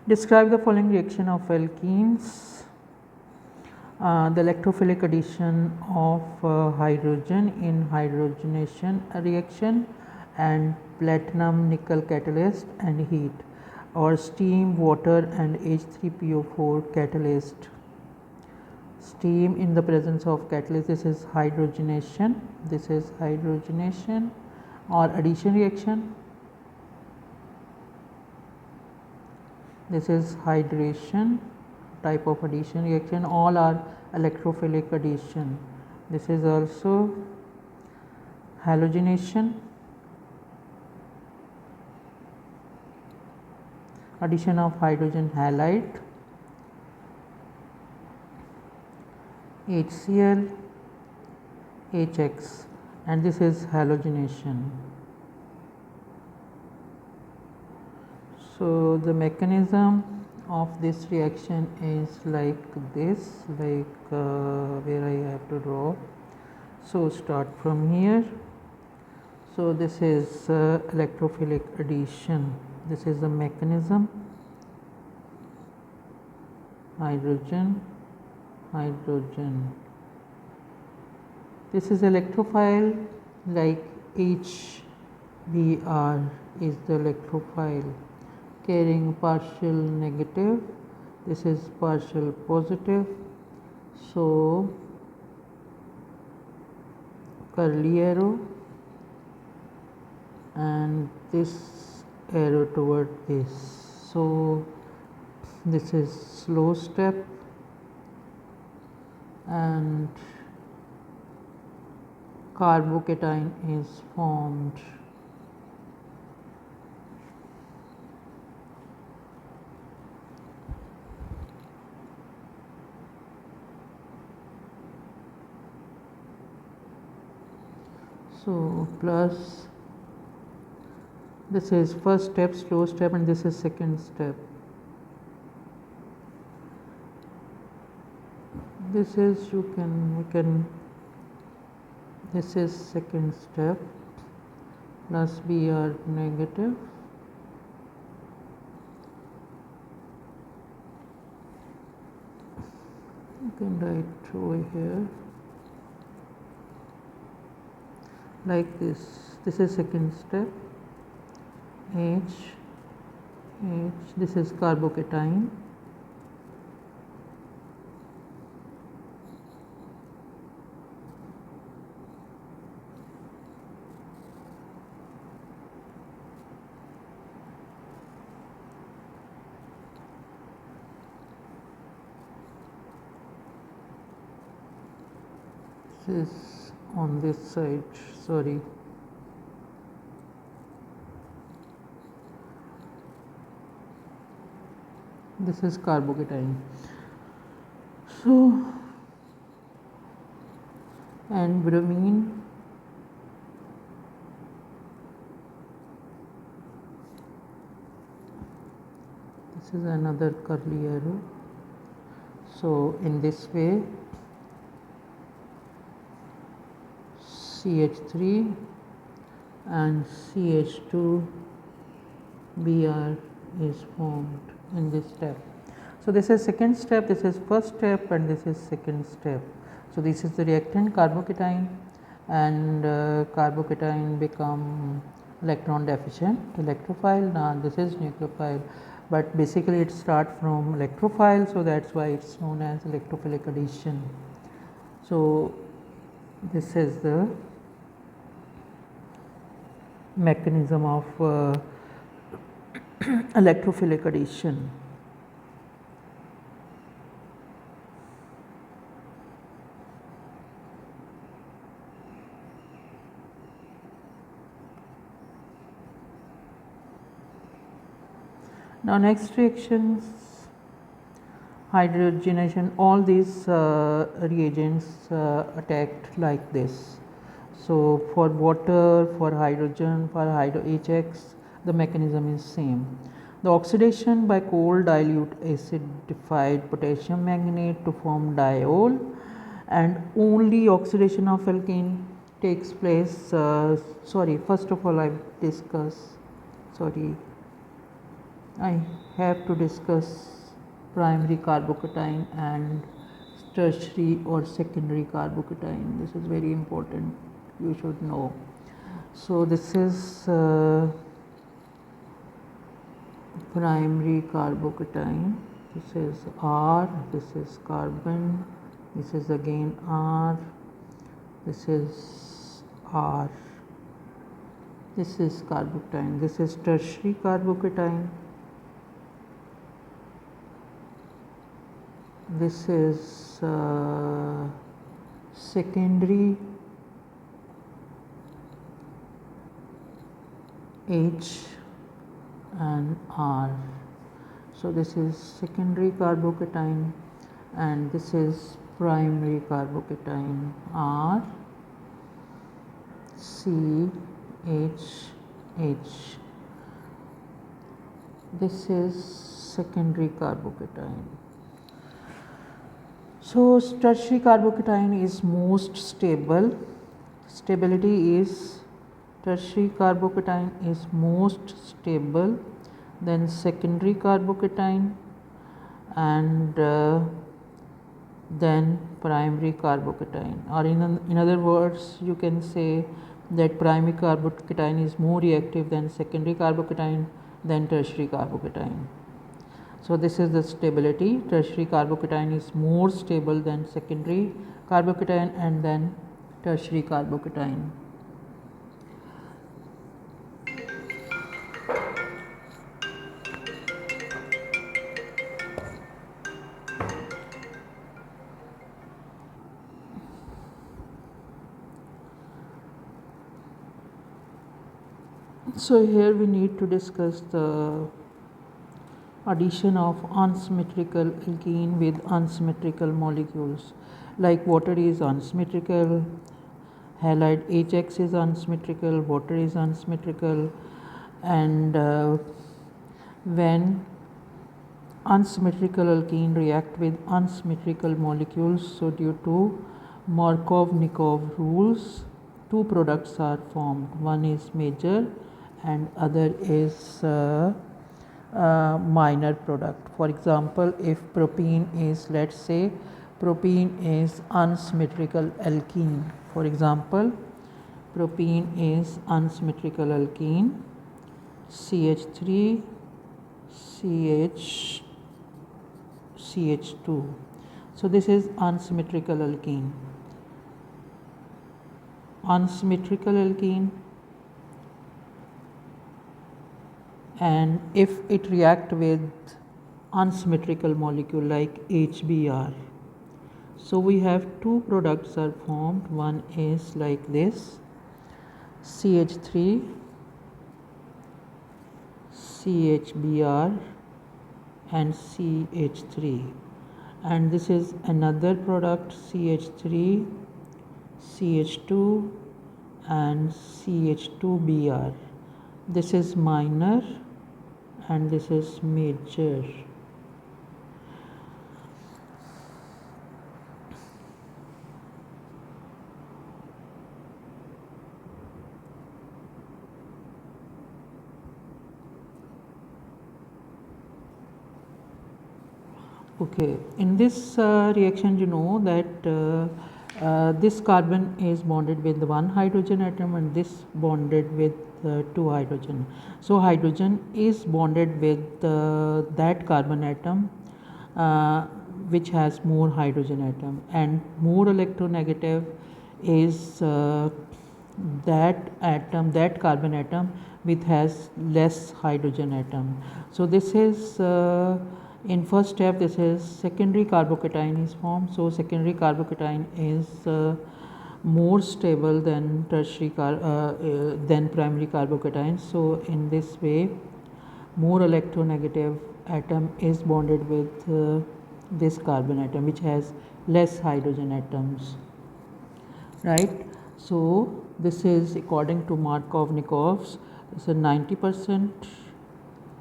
Describe the following reaction of alkenes. The electrophilic addition of hydrogen in hydrogenation reaction, and platinum nickel catalyst and heat, or steam, water and H3PO4 catalyst. Steam in the presence of catalyst, this is hydrogenation, or addition reaction. This is hydration, type of addition reaction. All are electrophilic addition. This is also halogenation, addition of hydrogen halide, HCl, HX, and this is halogenation. So the mechanism of this reaction is like this, where I have to draw. So start from here. So this is electrophilic addition. This is the mechanism. Hydrogen, hydrogen. This is electrophile, like HBr is the electrophile, carrying partial negative. This is partial positive. So curly arrow and this arrow toward this. So this is slow step and carbocation is formed. So plus, this is first step, slow step, and this is second step. This is this is second step, plus Br negative. You can write over here like this. This is second step. H, this is carbocation. This is on this side, sorry. This is carbocation. So, and bromine, this is another curly arrow. So in this way, CH3 and CH2 Br is formed in this step. So this is second step, this is first step, and this is second step. So this is the reactant carbocation, and carbocation become electron deficient electrophile. Now this is nucleophile, but basically it starts from electrophile, so that's why it's known as electrophilic addition. So this is the mechanism of electrophilic addition. Now next reactions, hydrogenation, all these reagents attacked like this. So for water, for hydrogen, for HX, the mechanism is same. The oxidation by cold dilute acidified potassium manganate to form diol, and only oxidation of alkene takes place. Sorry, first of all I have to discuss primary carbocation and tertiary or secondary carbocation. This is very important, you should know. So this is primary carbocation. This is R, this is carbon, this is again R, this is R, this is carbocation. This is tertiary carbocation. This is secondary H and R. So this is secondary carbocation, and this is primary carbocation R CH. This is secondary carbocation. So tertiary carbocation is most stable. Stability is tertiary carbocation is most stable than secondary carbocation and then primary carbocation, or in other words you can say that primary carbocation is more reactive than secondary carbocation than tertiary carbocation. So this is the stability. Tertiary carbocation is more stable than secondary carbocation and then tertiary carbocation. So here we need to discuss the addition of unsymmetrical alkene with unsymmetrical molecules. Like water is unsymmetrical, halide HX is unsymmetrical, water is unsymmetrical, and when unsymmetrical alkene react with unsymmetrical molecules, so due to Markov-Nikov rules, two products are formed. One is major and other is minor product. For example, if propene is, let's say propene is unsymmetrical alkene. For example, propene is unsymmetrical alkene, CH3 CH2. So this is unsymmetrical alkene. Unsymmetrical alkene, and if it react with unsymmetrical molecule like HBr, so we have two products are formed. One is like this, CH3 CHBr and CH3, and this is another product, CH3 CH2 and CH2Br. This is minor and this is major. Okay, in this reaction you know that this carbon is bonded with one hydrogen atom and this bonded with two hydrogen. So hydrogen is bonded with that carbon atom which has more hydrogen atom, and more electronegative is that atom, that carbon atom which has less hydrogen atom. So this is in first step, this is secondary carbocation is formed. So secondary carbocation is more stable than tertiary than primary carbocation. So in this way, more electronegative atom is bonded with this carbon atom which has less hydrogen atoms, right? So this is according to Markov-Nikovs. This is 90%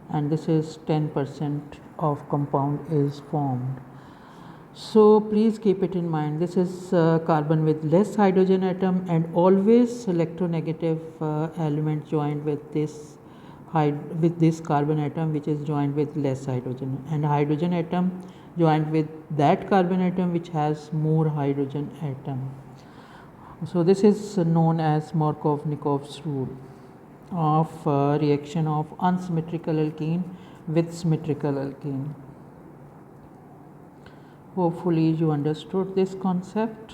and this is 10% of compound is formed. So please keep it in mind, this is carbon with less hydrogen atom, and always electronegative element joined with this carbon atom which is joined with less hydrogen, and hydrogen atom joined with that carbon atom which has more hydrogen atom. So this is known as Markov-Nikov's rule of reaction of unsymmetrical alkene with symmetrical alkene. Hopefully you understood this concept.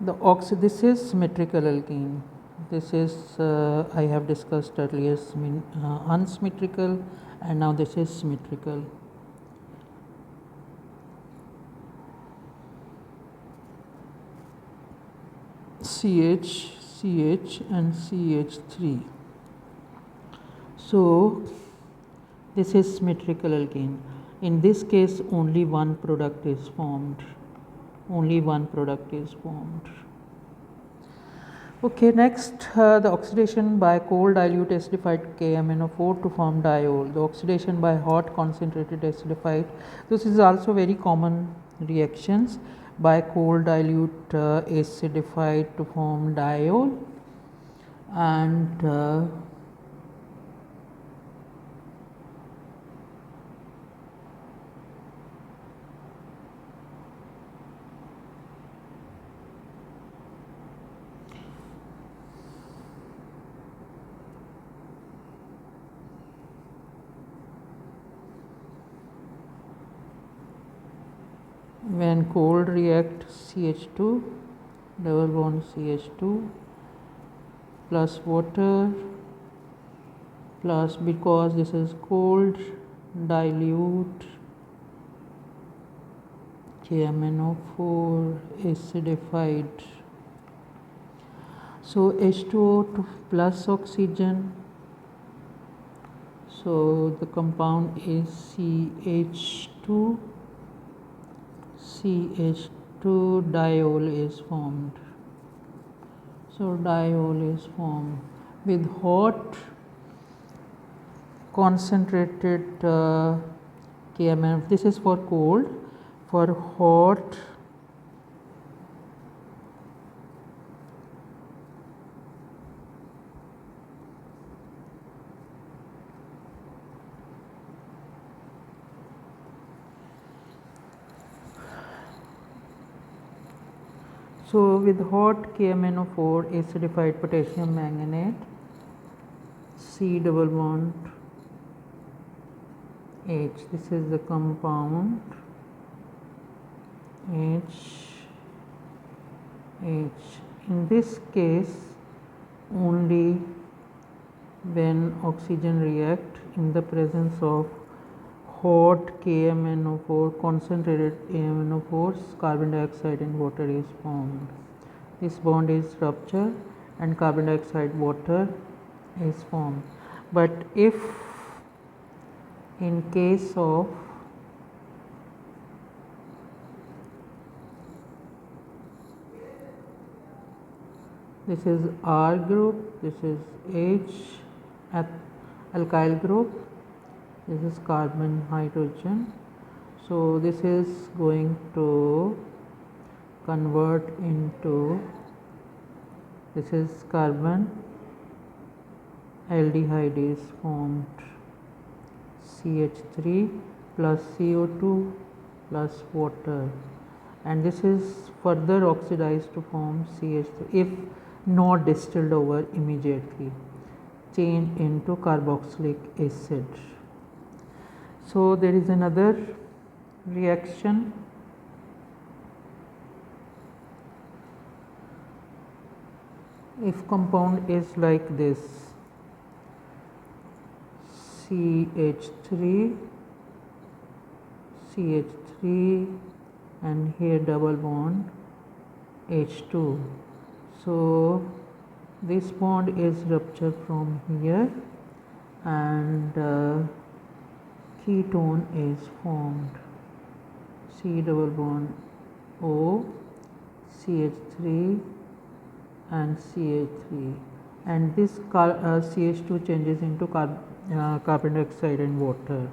This is symmetrical alkene. This is I have discussed earlier unsymmetrical, and now this is symmetrical. CH, CH and CH3. So This is symmetrical alkane. In this case only one product is formed. Only one product is formed. Okay, next the oxidation by cold dilute acidified KMnO4 to form diol. The oxidation by hot concentrated acidified. This is also very common reactions by cold dilute acidified to form diol, and when cold react CH2 double bond CH2 plus water plus, because this is cold, dilute KMnO4 acidified. So H2O plus oxygen. So the compound is CH2. CH2 diol is formed. So diol is formed with hot concentrated KMnO. This is for cold. For hot so with hot KMnO4 acidified potassium manganate, C double bond H. This is the compound H. In this case only when oxygen react in the presence of hot KMnO4, concentrated KMnO4, carbon dioxide and water is formed. This bond is ruptured and carbon dioxide water is formed. But if in case of this is R group, this is H alkyl group, this is carbon hydrogen. So this is going to convert into, this is carbon aldehyde is formed, CH3 plus CO2 plus water, and this is further oxidized to form CH3 if not distilled over immediately, change into carboxylic acid. So there is another reaction if compound is like this, CH3 and here double bond H2. So this bond is ruptured from here and ketone is formed, C double bond O, CH3 and CH3, and this CH2 changes into carbon dioxide and water,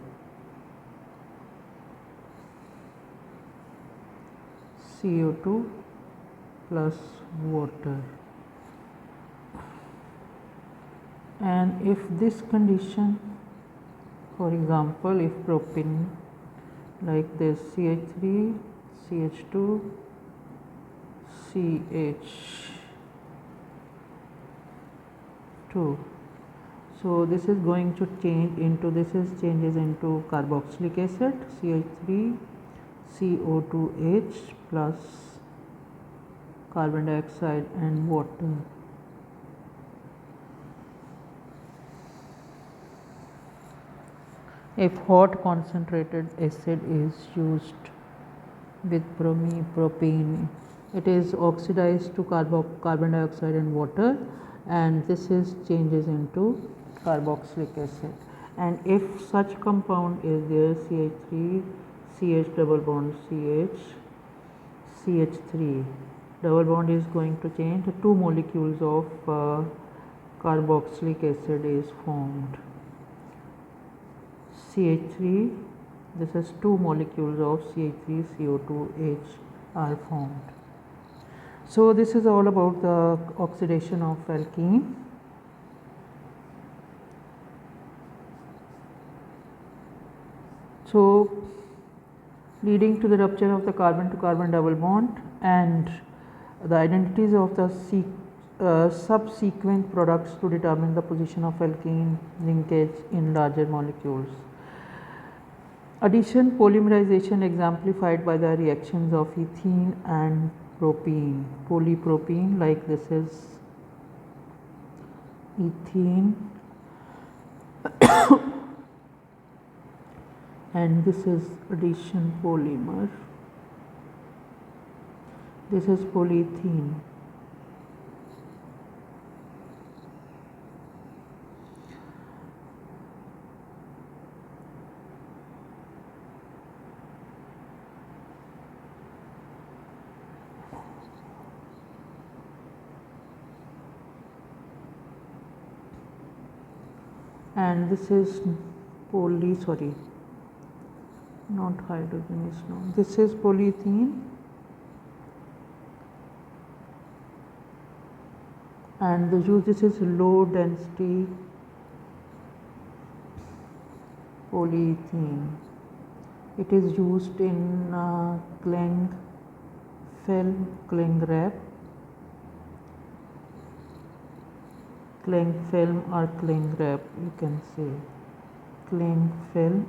CO2 plus water. And if this condition, for example, if propene like this, CH3, CH2, CH2, so this is going to change into, this is changes into carboxylic acid, CH3, CO2H plus carbon dioxide and water. If hot concentrated acid is used with propene, it is oxidized to carbon dioxide and water, and this is changes into carboxylic acid. and if such compound is there, CH3 CH double bond CH3 double bond is going to change, the two molecules of carboxylic acid is formed. CH3, this is two molecules of CH3 CO2H are formed. So this is all about the oxidation of alkene. So leading to the rupture of the carbon to carbon double bond and the identities of the subsequent products to determine the position of alkene linkage in larger molecules. Addition polymerization exemplified by the reactions of ethene and propene. Polypropene, like this is ethene and this is addition polymer. This is polyethene. And this is not hydrogen is known. This is polyethene and the use, this is low density polyethene. It is used in cling film, cling wrap, cling film or cling wrap, you can say cling film.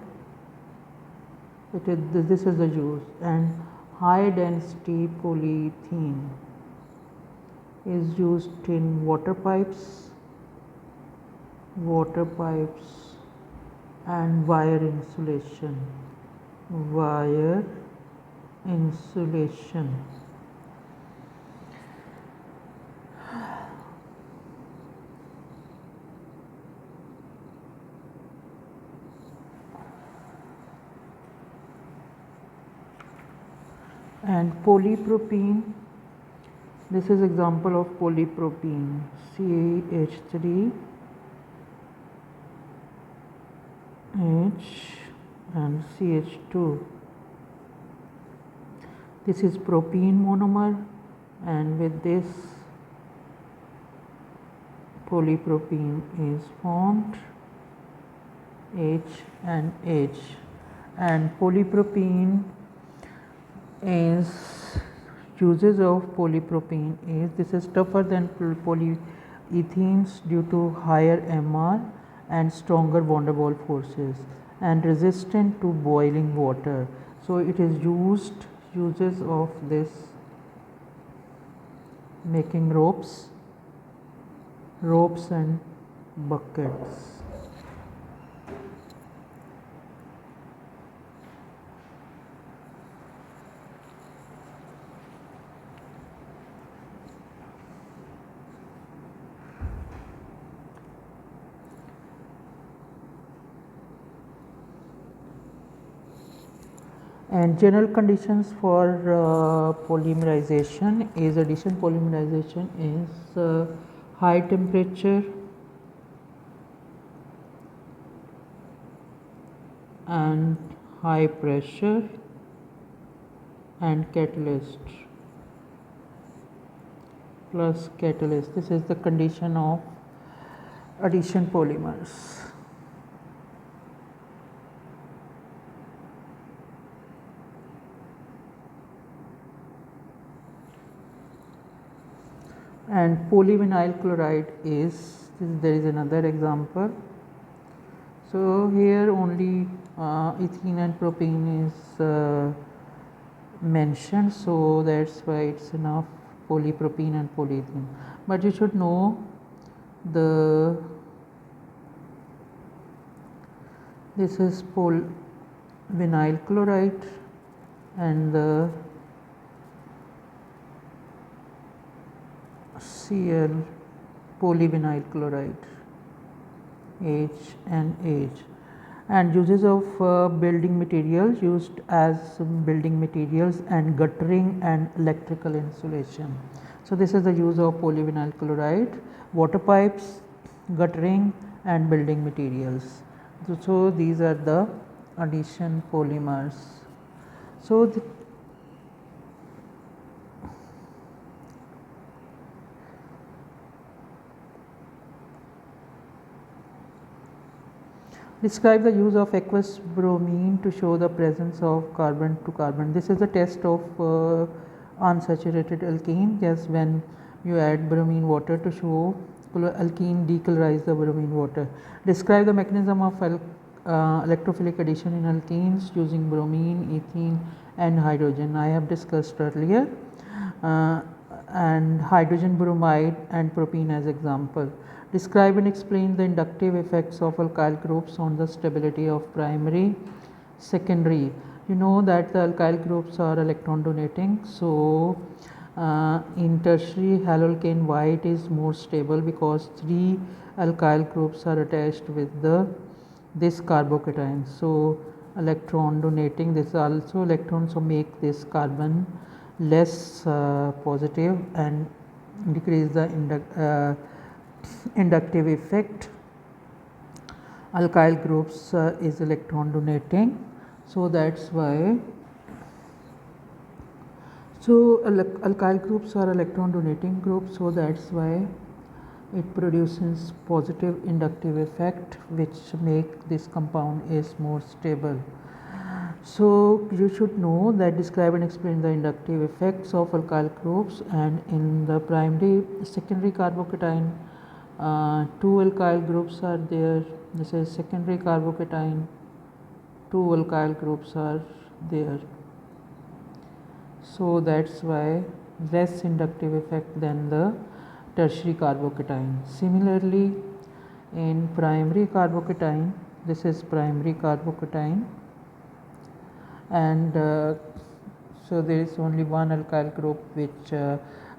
This is the use. And high density polyethene is used in water pipes and wire insulation. And polypropene, this is example of polypropene, CH3H and CH2. This is propene monomer, and with this polypropene is formed, H and H. And polypropene is, uses of polypropene is, this is tougher than polyethenes due to higher MR and stronger van der Waals forces and resistant to boiling water. So it is uses of this making ropes and buckets. And general conditions for polymerization is, addition polymerization is high temperature and high pressure and catalyst plus catalyst. This is the condition of addition polymers. And polyvinyl chloride is, there is another example. So here only ethene and propane is mentioned, so that's why it's enough, polypropene and polyethene. But you should know this is vinyl chloride and the Cl polyvinyl chloride, H and H. And uses of building materials used as building materials and guttering and electrical insulation. So this is the use of polyvinyl chloride, water pipes, guttering and building materials. So these are the addition polymers. So describe the use of aqueous bromine to show the presence of carbon to carbon. This is a test of unsaturated alkene. Just when you add bromine water to show alkene decolorize the bromine water. Describe the mechanism of electrophilic addition in alkenes using bromine, ethene and hydrogen. I have discussed earlier, and hydrogen bromide and propene as example. Describe and explain the inductive effects of alkyl groups on the stability of primary, secondary. You know that the alkyl groups are electron donating. So, in tertiary haloalkane white is more stable because 3 alkyl groups are attached with this carbocation. So, electron donating, this is also electron, so make this carbon less positive and decrease the inductive effect. Alkyl groups is electron donating, so that's why. So alkyl groups are electron donating groups, so that's why it produces positive inductive effect which make this compound is more stable. So you should know that describe and explain the inductive effects of alkyl groups, and in the primary secondary carbocation 2 alkyl groups are there. This is secondary carbocation, 2 alkyl groups are there. So that's why less inductive effect than the tertiary carbocation. Similarly, in primary carbocation, this is primary carbocation, and so there is only one alkyl group which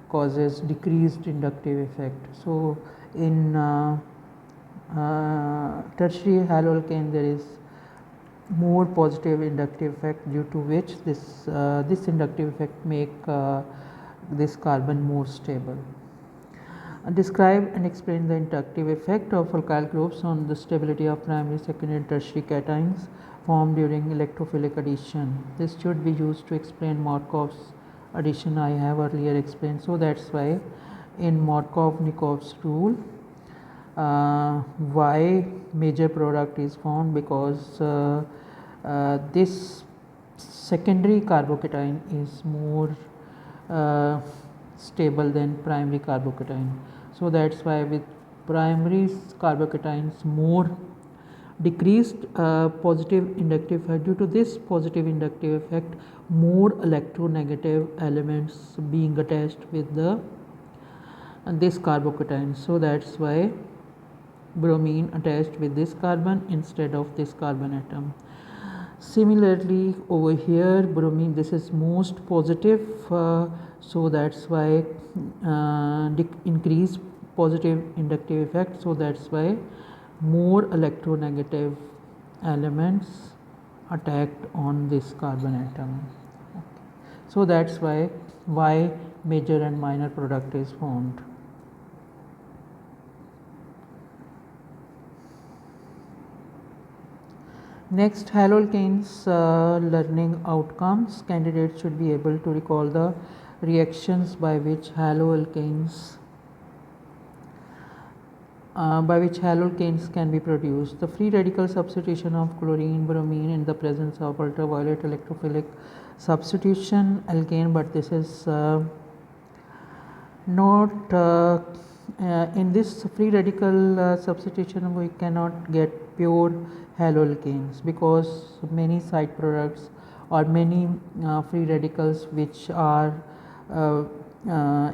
causes decreased inductive effect. So in tertiary haloalkane there is more positive inductive effect, due to which this inductive effect make this carbon more stable. Describe and explain the inductive effect of alkyl groups on the stability of primary, secondary and tertiary cations formed during electrophilic addition. This should be used to explain Markov's addition I have earlier explained. So that's why in Markov-Nikov's rule why major product is found, because this secondary carbocation is more stable than primary carbocation. So that's why with primary carbocations more decreased positive inductive effect. Due to this positive inductive effect, more electronegative elements being attached with this carbocation. So that's why bromine attached with this carbon instead of this carbon atom. Similarly, over here bromine, this is most positive, so that's why increase positive inductive effect. So that's why more electronegative elements attacked on this carbon atom. Okay. So that's why major and minor product is formed. Next, haloalkanes learning outcomes. Candidates should be able to recall the reactions by which haloalkanes can be produced. The free radical substitution of chlorine, bromine in the presence of ultraviolet electrophilic substitution alkane, but this is not in this free radical substitution we cannot get pure haloalkanes, because many side products or many free radicals which are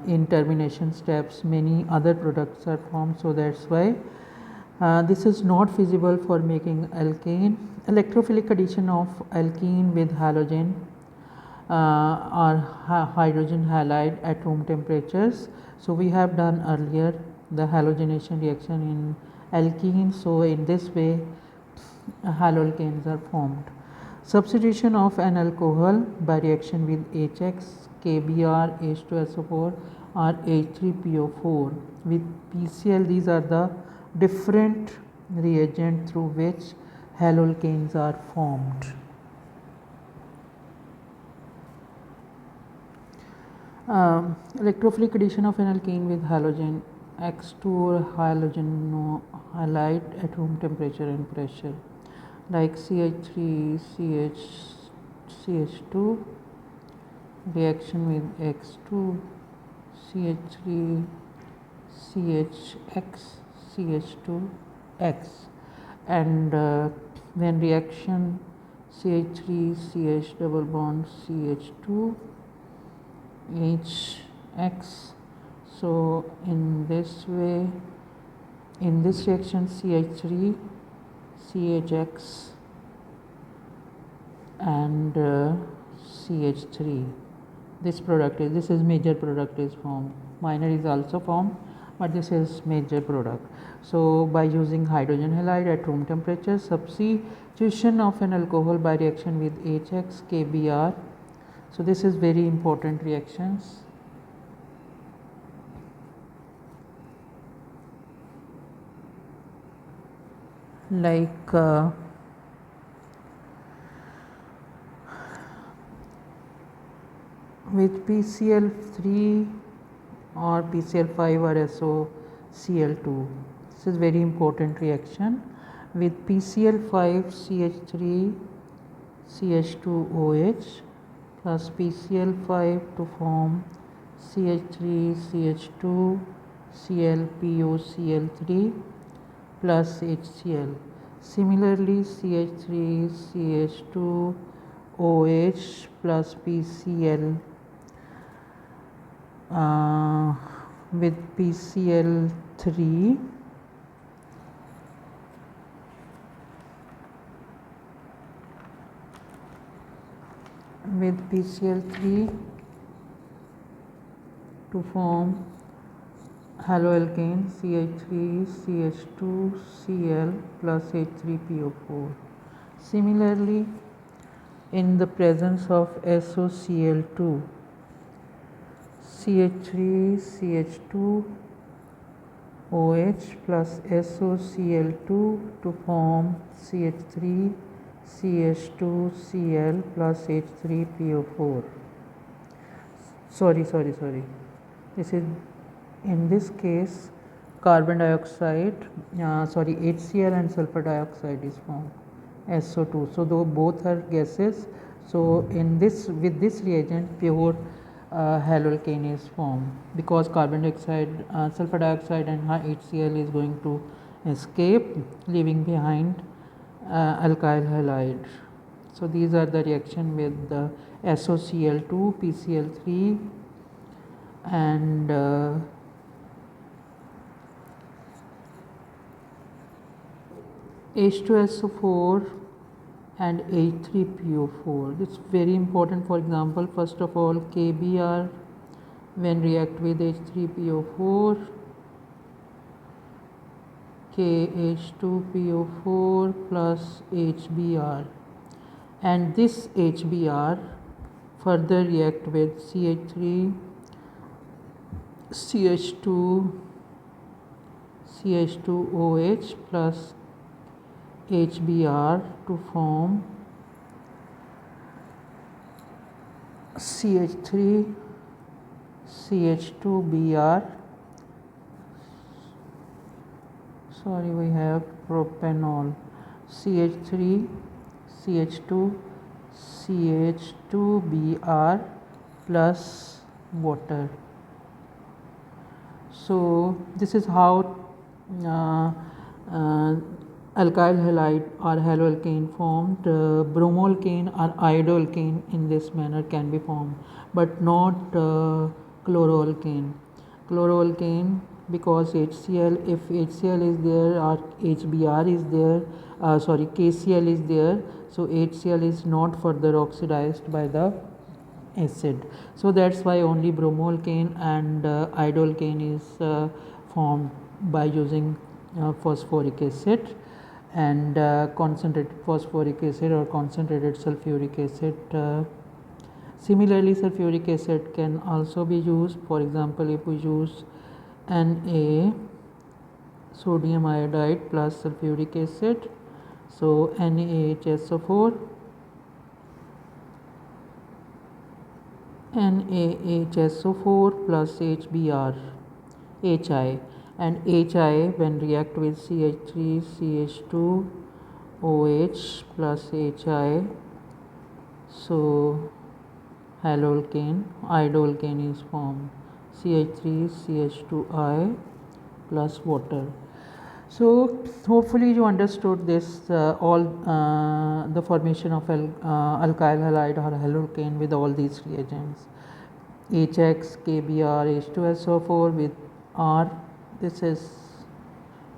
in termination steps, many other products are formed. So that's why this is not feasible for making alkane. Electrophilic addition of alkene with halogen or hydrogen halide at room temperatures. So we have done earlier the halogenation reaction in alkene. So in this way haloalkanes are formed. Substitution of an alcohol by reaction with HX, KBr, H2SO4 or H3PO4 with PCl. These are the different reagents through which haloalkanes are formed. Electrophilic addition of an alkane with halogen X2 or halogen halide at room temperature and pressure, like CH3 CH2 reaction with X2 CH3 CHX CH2 X, and then reaction CH3 CH double bond CH2 HX. So in this way, in this reaction CH3 CHX and CH3, this is major product is formed. Minor is also formed, but this is major product. So by using hydrogen halide at room temperature, substitution of an alcohol by reaction with HX KBr. So this is very important reactions. Like with PCl3 or PCl5 or SOCl2. This is very important reaction. With PCl5 CH3 CH2OH plus PCl5 to form CH3 CH2 ClPoCl3 plus HCl. Similarly, CH3 CH2OH plus PCl with PCl3 to form haloalkane CH3 CH2 Cl plus H3PO4. Similarly, in the presence of SOCl2, CH3 CH2 OH plus SOCl2 to form CH3 CH2 Cl plus H3PO4. Sorry. This is, in this case, carbon dioxide, HCl and sulfur dioxide is formed, SO2. So though both are gases, so in this, with this reagent, pure haloalkane is formed, because carbon dioxide, sulfur dioxide and HCl is going to escape, leaving behind alkyl halide. So these are the reaction with the SOCl2, PCl3 and H2SO4 and H3PO4. This is very important. For example, first of all, KBr when react with H3PO4, KH2PO4 plus HBr, and this HBr further react with CH3 CH2 CH2OH plus HBr to form CH3 CH2Br. Sorry, we have propanol, CH3 CH2 CH2Br plus water. So this is how alkyl halide or haloalkane formed. Bromoalkane or iodoalkane in this manner can be formed, but not chloroalkane. Chloroalkane, because HCl, if HCl is there or HBr is there, KCl is there, so HCl is not further oxidized by the acid. So that's why only bromoalkane and iodoalkane is formed by using phosphoric acid. and concentrated phosphoric acid or concentrated sulfuric acid. Similarly, sulfuric acid can also be used. For example, if we use Na sodium iodide plus sulfuric acid, so NaHSO4 NaHSO4 plus HBr Hi, and Hi when react with CH3CH2OH plus Hi, so haloalkane, iodoalkane is formed, CH3CH2I plus water. So hopefully you understood this all the formation of alkyl halide or haloalkane with all these reagents. HX, KBr, H2SO4 with R. This is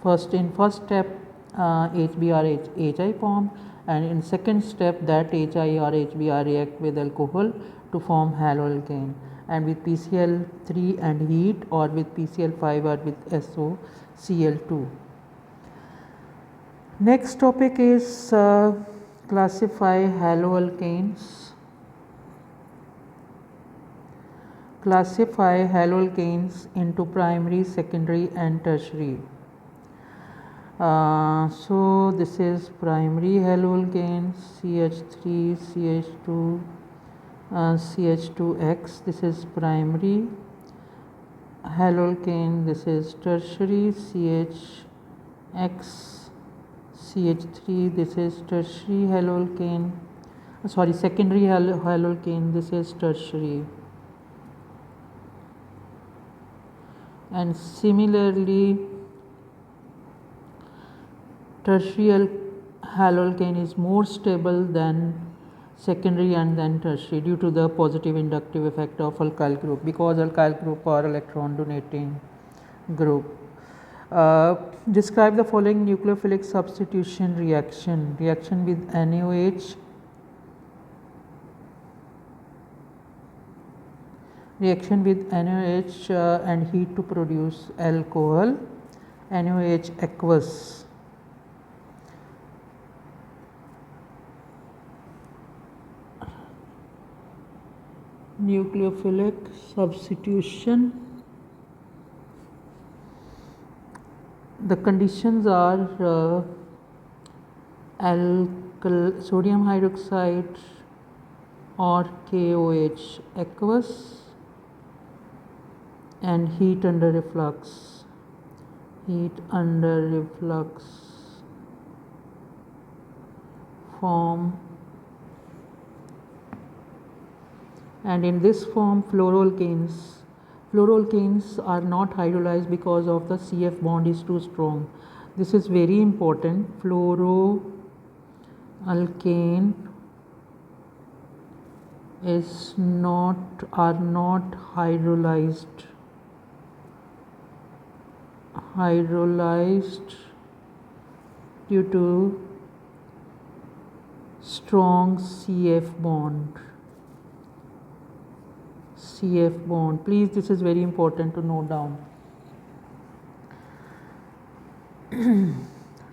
first step HBr HI formed, and in second step that HI or HBr react with alcohol to form haloalkane, and with PCl3 and heat, or with PCl5 or with SOCl2. Next topic is classify haloalkanes. Classify haloalkanes into primary, secondary and tertiary. So this is primary haloalkanes, CH3, CH2, CH2X. This is primary haloalkane. This is tertiary, CHX, CH3. This is tertiary haloalkane. Secondary haloalkane. This is tertiary. And similarly, tertiary haloalkane is more stable than secondary and then tertiary due to the positive inductive effect of alkyl group, because alkyl group are electron donating group. Describe the following nucleophilic substitution reaction. Reaction with NaOH, reaction with NaOH and heat to produce alcohol, NaOH aqueous. Nucleophilic substitution. The conditions are sodium hydroxide or KOH aqueous and heat under reflux. Heat under reflux form, and in this form fluoroalkanes are not hydrolyzed because of the CF bond is too strong. This is very important. Fluoroalkane are not hydrolyzed due to strong CF bond. Please, this is very important to note down.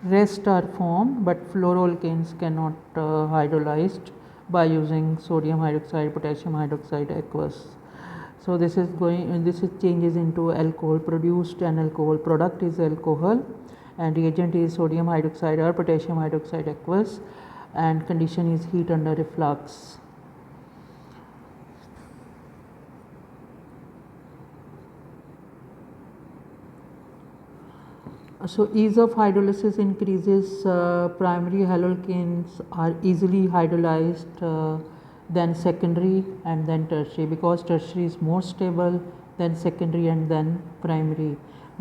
Rest are formed, but fluoroalkanes cannot hydrolyzed by using sodium hydroxide, potassium hydroxide aqueous. So this is changes into alcohol produced, and alcohol product is alcohol, and reagent is sodium hydroxide or potassium hydroxide aqueous, and condition is heat under reflux. So ease of hydrolysis increases. Primary haloalkanes are easily hydrolyzed than secondary and then tertiary, because tertiary is more stable than secondary and then primary.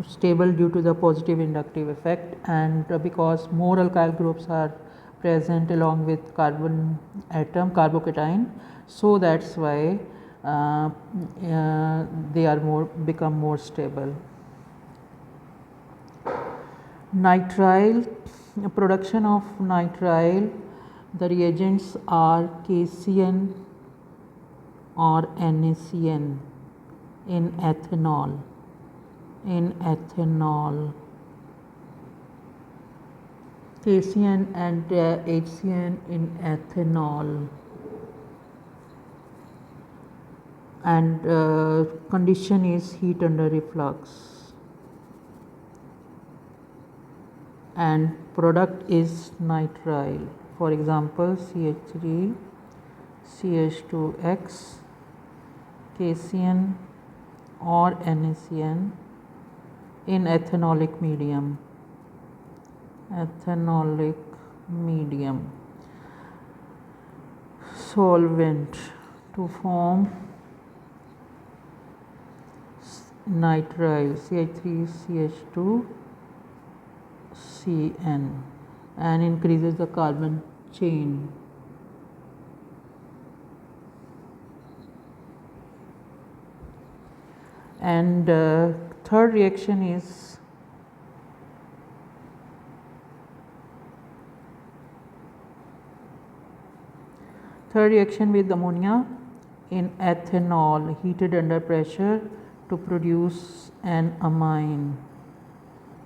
Stable due to the positive inductive effect, and because more alkyl groups are present along with carbon atom, carbocation, so that's why they are become more stable. Nitrile, production of nitrile, the reagents are KCN or NaCN in ethanol. KCN and HCN in ethanol, and condition is heat under reflux, and product is nitrile. For example, CH3 CH2X, KCN or NaCN in ethanolic medium. Solvent to form nitrile CH3CH2CN and increases the carbon chain. And third reaction is with ammonia in ethanol heated under pressure to produce an amine.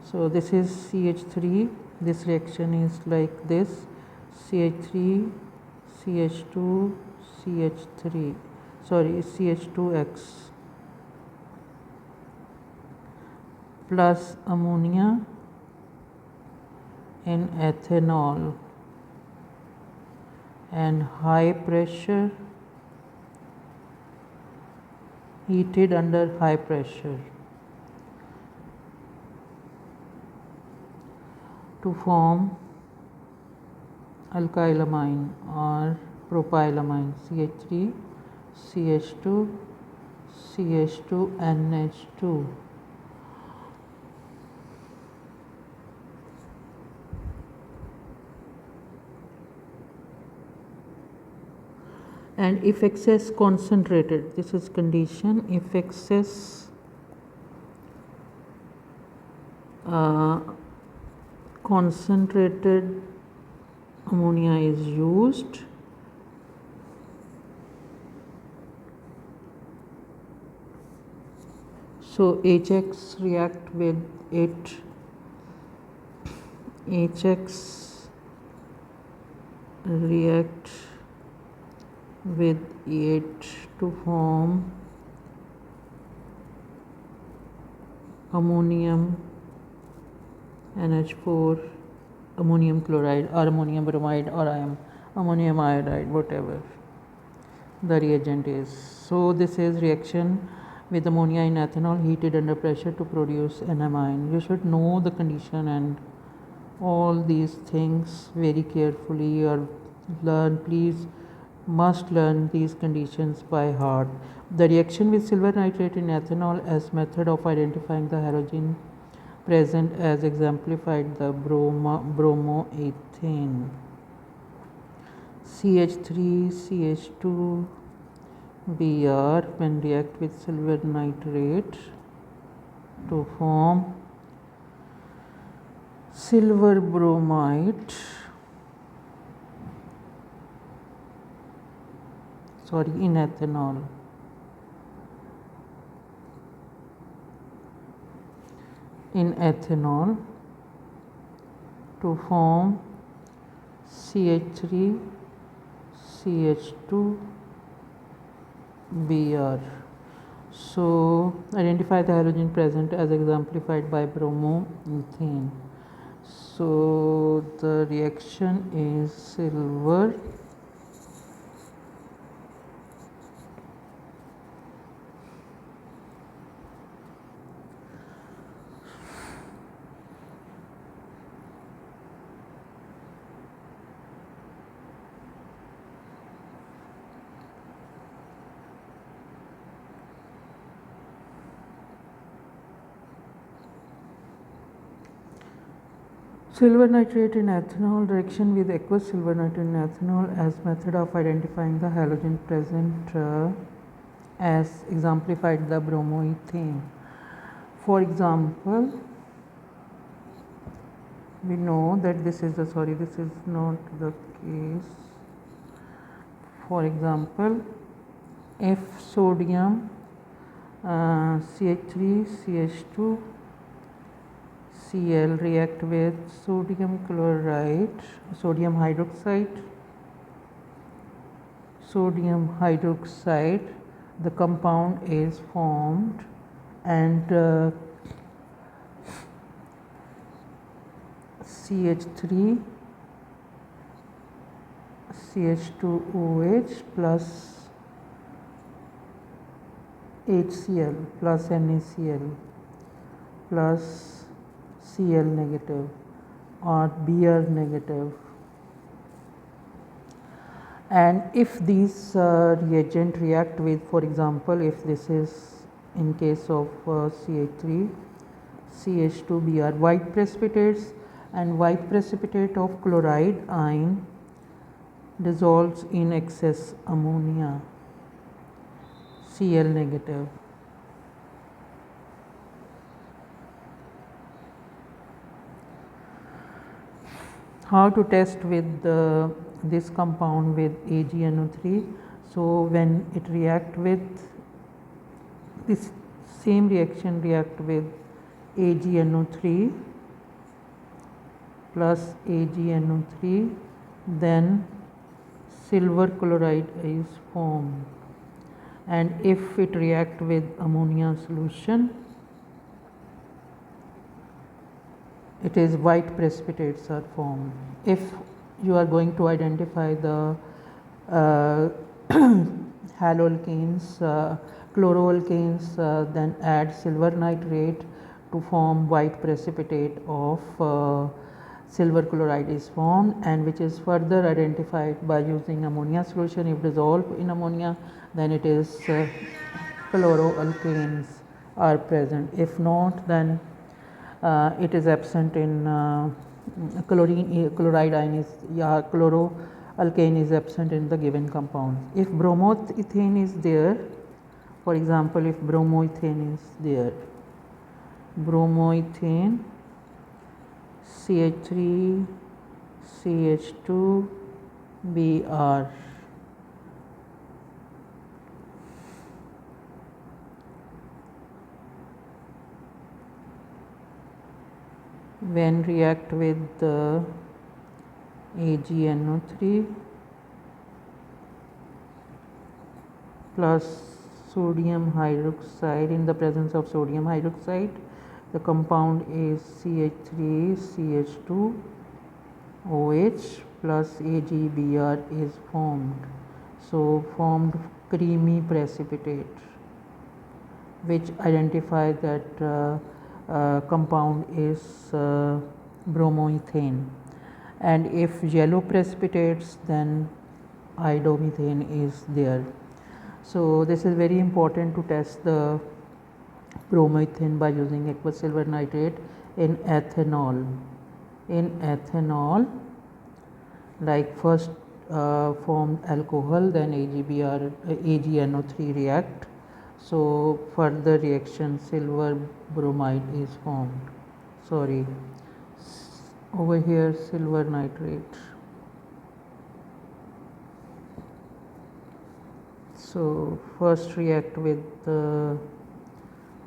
So this is CH3. This reaction is like this: CH3 CH2 CH3 CH2X plus ammonia in ethanol and high pressure, heated under high pressure to form alkylamine or propylamine CH3 CH2 CH2NH2. And if excess concentrated, this is condition, if excess concentrated ammonia is used, so HX react with it, HX react with it to form ammonium NH4, ammonium chloride or ammonium bromide or ammonium iodide, whatever the reagent is. So this is reaction with ammonia in ethanol heated under pressure to produce an amine. You should know the condition and all these things very carefully, or must learn these conditions by heart. The reaction with silver nitrate in ethanol as method of identifying the halogen present as exemplified the bromoethane. CH3 CH2 Br when react with silver nitrate to form silver bromide in ethanol. To form CH3 CH2 Br. So identify the halogen present as exemplified by bromoethane. So the reaction is silver silver nitrate in ethanol, reaction with aqueous silver nitrate in ethanol as method of identifying the halogen present as exemplified the bromoethane. For example, we know that this is not the case. For example, if sodium CH3 CH2 Cl react with sodium chloride, sodium hydroxide, the compound is formed, and CH3 CH2OH plus HCl plus NaCl plus Cl negative or Br negative. And if these reagent react with, for example, if this is in case of CH3 CH2Br, white precipitates, and white precipitate of chloride ion dissolves in excess ammonia, Cl negative. How to test with this compound with AgNO3? So when it react with this same reaction react with AgNO3 plus AgNO3, then silver chloride is formed, and if it react with ammonia solution, it is white precipitates are formed. If you are going to identify the haloalkanes, chloroalkanes, then add silver nitrate to form white precipitate of silver chloride is formed, and which is further identified by using ammonia solution. If dissolved in ammonia, then it is chloroalkanes are present. If not, then it is absent in chloride ion is, chloroalkane is absent in the given compound. If bromoethane is there, for example, if bromoethane is there, bromoethane CH3 CH2 Br, when react with the AgNO3 plus sodium hydroxide, in the presence of sodium hydroxide, the compound is CH3 CH2OH plus AgBr is formed. So formed creamy precipitate, which identify that compound is bromoethane. And if yellow precipitates, then iodomethane is there. So this is very important to test the bromoethane by using aqueous silver nitrate in ethanol. In ethanol, like first formed alcohol, then AgNO3 react. So further reaction silver bromide is formed. Sorry, over here silver nitrate. So first react with the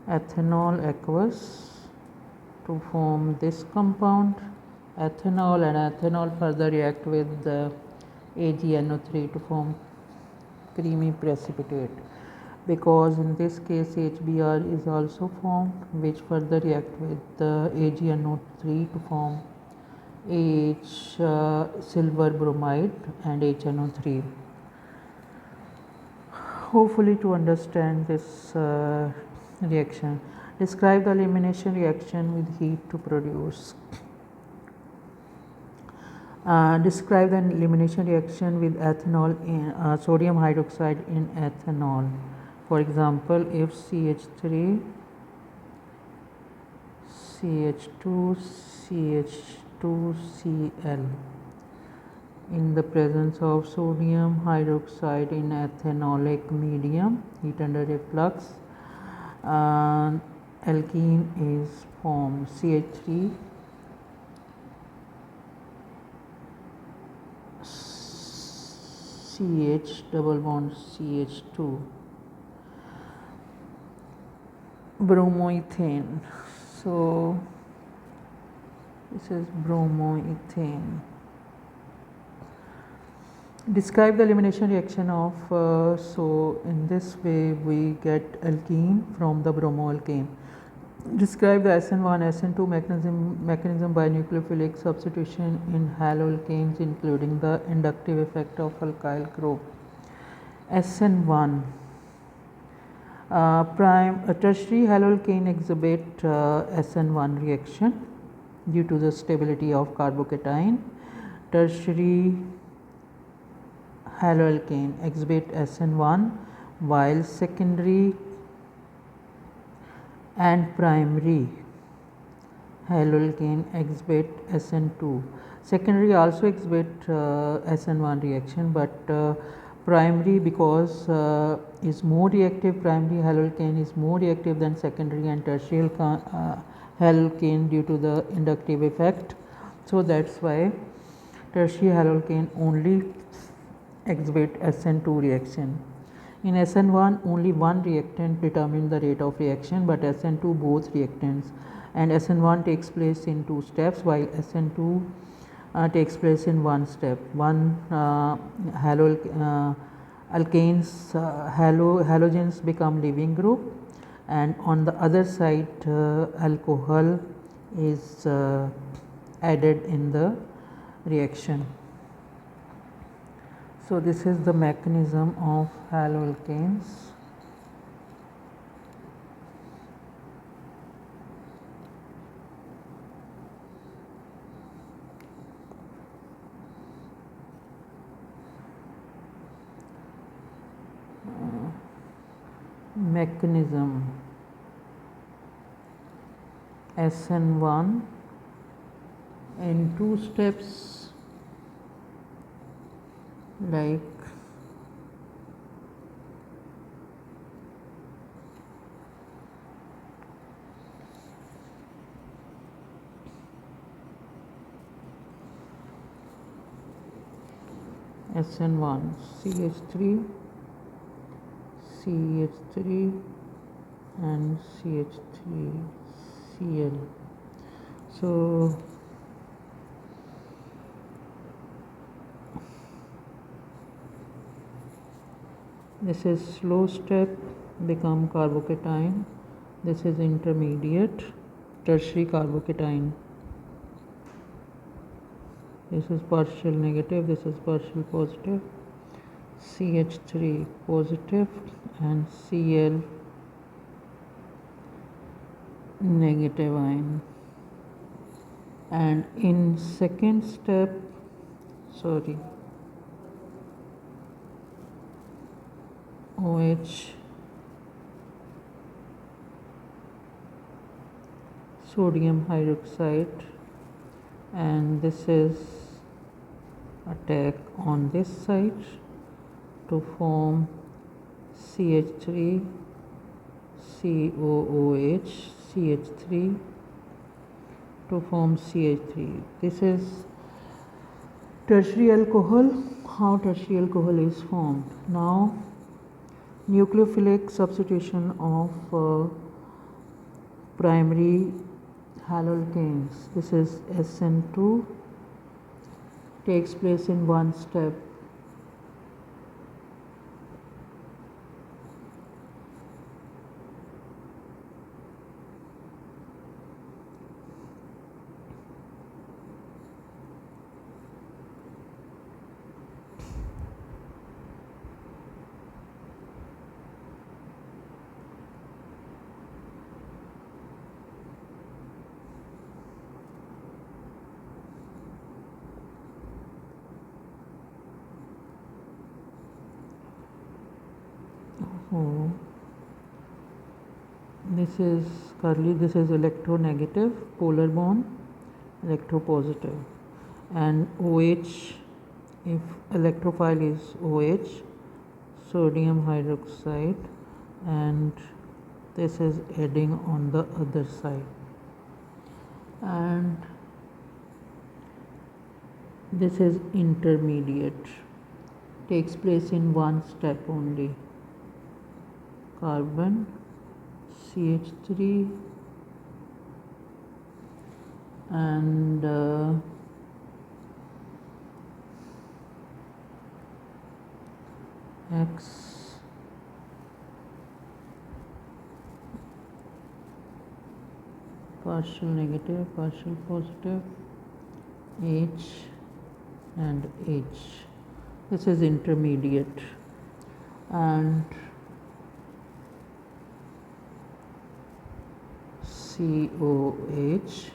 ethanol aqueous to form this compound ethanol, and ethanol further react with the AgNO3 to form creamy precipitate, because in this case HBr is also formed, which further react with the AgNO3 to form silver bromide and HNO3. Hopefully to understand this reaction. Describe the elimination reaction with heat to produce. Describe the elimination reaction with ethanol in sodium hydroxide in ethanol. For example, if CH3 CH2 CH2Cl in the presence of sodium hydroxide in ethanolic medium, heat under reflux, alkene is formed, CH3 CH double bond CH2, bromoethane. So This is bromoethane. Describe the elimination reaction of, so in this way we get alkene from the bromoalkane. Describe the SN1, SN2 mechanism by nucleophilic substitution in haloalkanes, including the inductive effect of alkyl group. SN1 tertiary haloalkane exhibit SN1 reaction due to the stability of carbocation. Tertiary haloalkane exhibit SN1, while secondary and primary haloalkane exhibit SN2. Secondary also exhibit SN1 reaction, but primary, because is more reactive, primary haloalkane is more reactive than secondary and tertiary haloalkane due to the inductive effect. So that's why tertiary haloalkane only exhibit SN2 reaction. In SN1 only one reactant determines the rate of reaction, but SN2 both reactants, and SN1 takes place in 2 steps while SN2 takes place in 1 step. One halogens become leaving group, and on the other side alcohol is added in the reaction. So this is the mechanism of haloalkanes. Mechanism SN1 in 2 steps, like SN1 CH3 CH3 and CH3 Cl. So this is slow step, become carbocation. This is intermediate, tertiary carbocation. This is partial negative, this is partial positive. CH3 positive and Cl negative ion. And in second step, OH sodium hydroxide, and this is attack on this side to form CH3 COOH CH3 to form CH3. This is tertiary alcohol, how tertiary alcohol is formed. Now nucleophilic substitution of primary haloalkanes, this is SN2, takes place in 1 step. Oh, this is curly, this is electronegative polar bond, electropositive, and OH, if electrophile is OH sodium hydroxide, and this is adding on the other side, and this is intermediate, takes place in 1 step only. Carbon CH3 and X partial negative, partial positive, H and H. This is intermediate, and COH,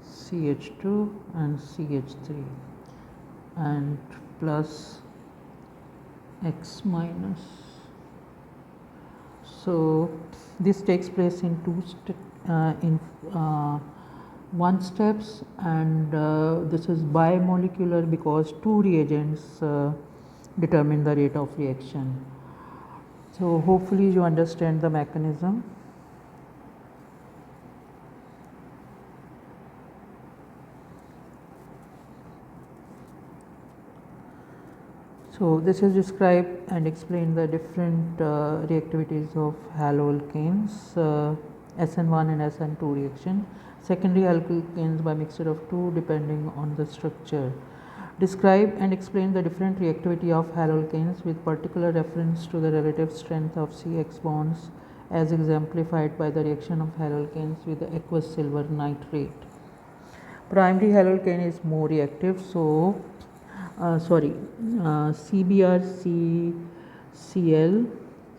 CH2 and CH3, and plus X minus. So this takes place in one steps, and this is bimolecular because two reagents determine the rate of reaction. So hopefully you understand the mechanism. So this is describe and explain the different reactivities of haloalkanes, SN1 and SN2 reaction. Secondary alkanes by mixture of two depending on the structure. Describe and explain the different reactivity of haloalkanes with particular reference to the relative strength of CX bonds as exemplified by the reaction of haloalkanes with the aqueous silver nitrate. Primary haloalkane is more reactive, so CBr, CCl,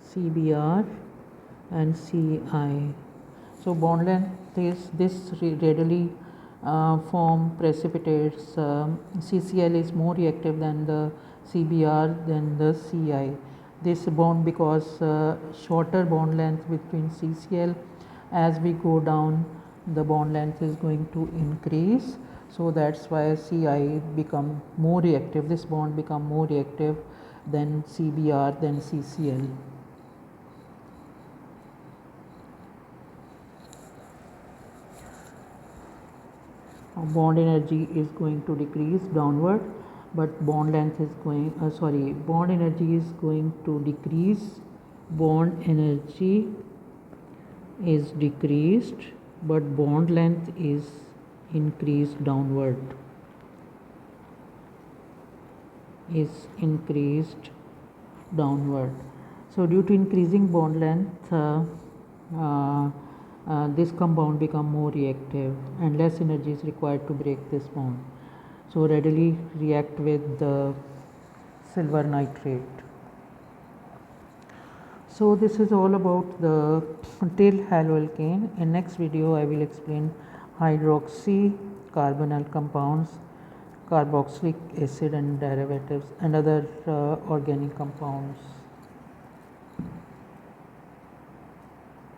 CBr and Ci. So bond length is this readily form precipitates. CCl is more reactive than the CBr than the Ci. This bond because shorter bond length between CCl, as we go down the bond length is going to increase. So that's why Ci become more reactive, this bond become more reactive than CBr than CCl. Bond energy is going to decrease downward, but bond length is going bond energy is going to decrease, bond energy is decreased, but bond length is increased downward, So due to increasing bond length, this compound become more reactive and less energy is required to break this bond, so readily react with the silver nitrate. So this is all about the till haloalkane. In next video I will explain hydroxy carbonyl compounds, carboxylic acid and derivatives and other organic compounds.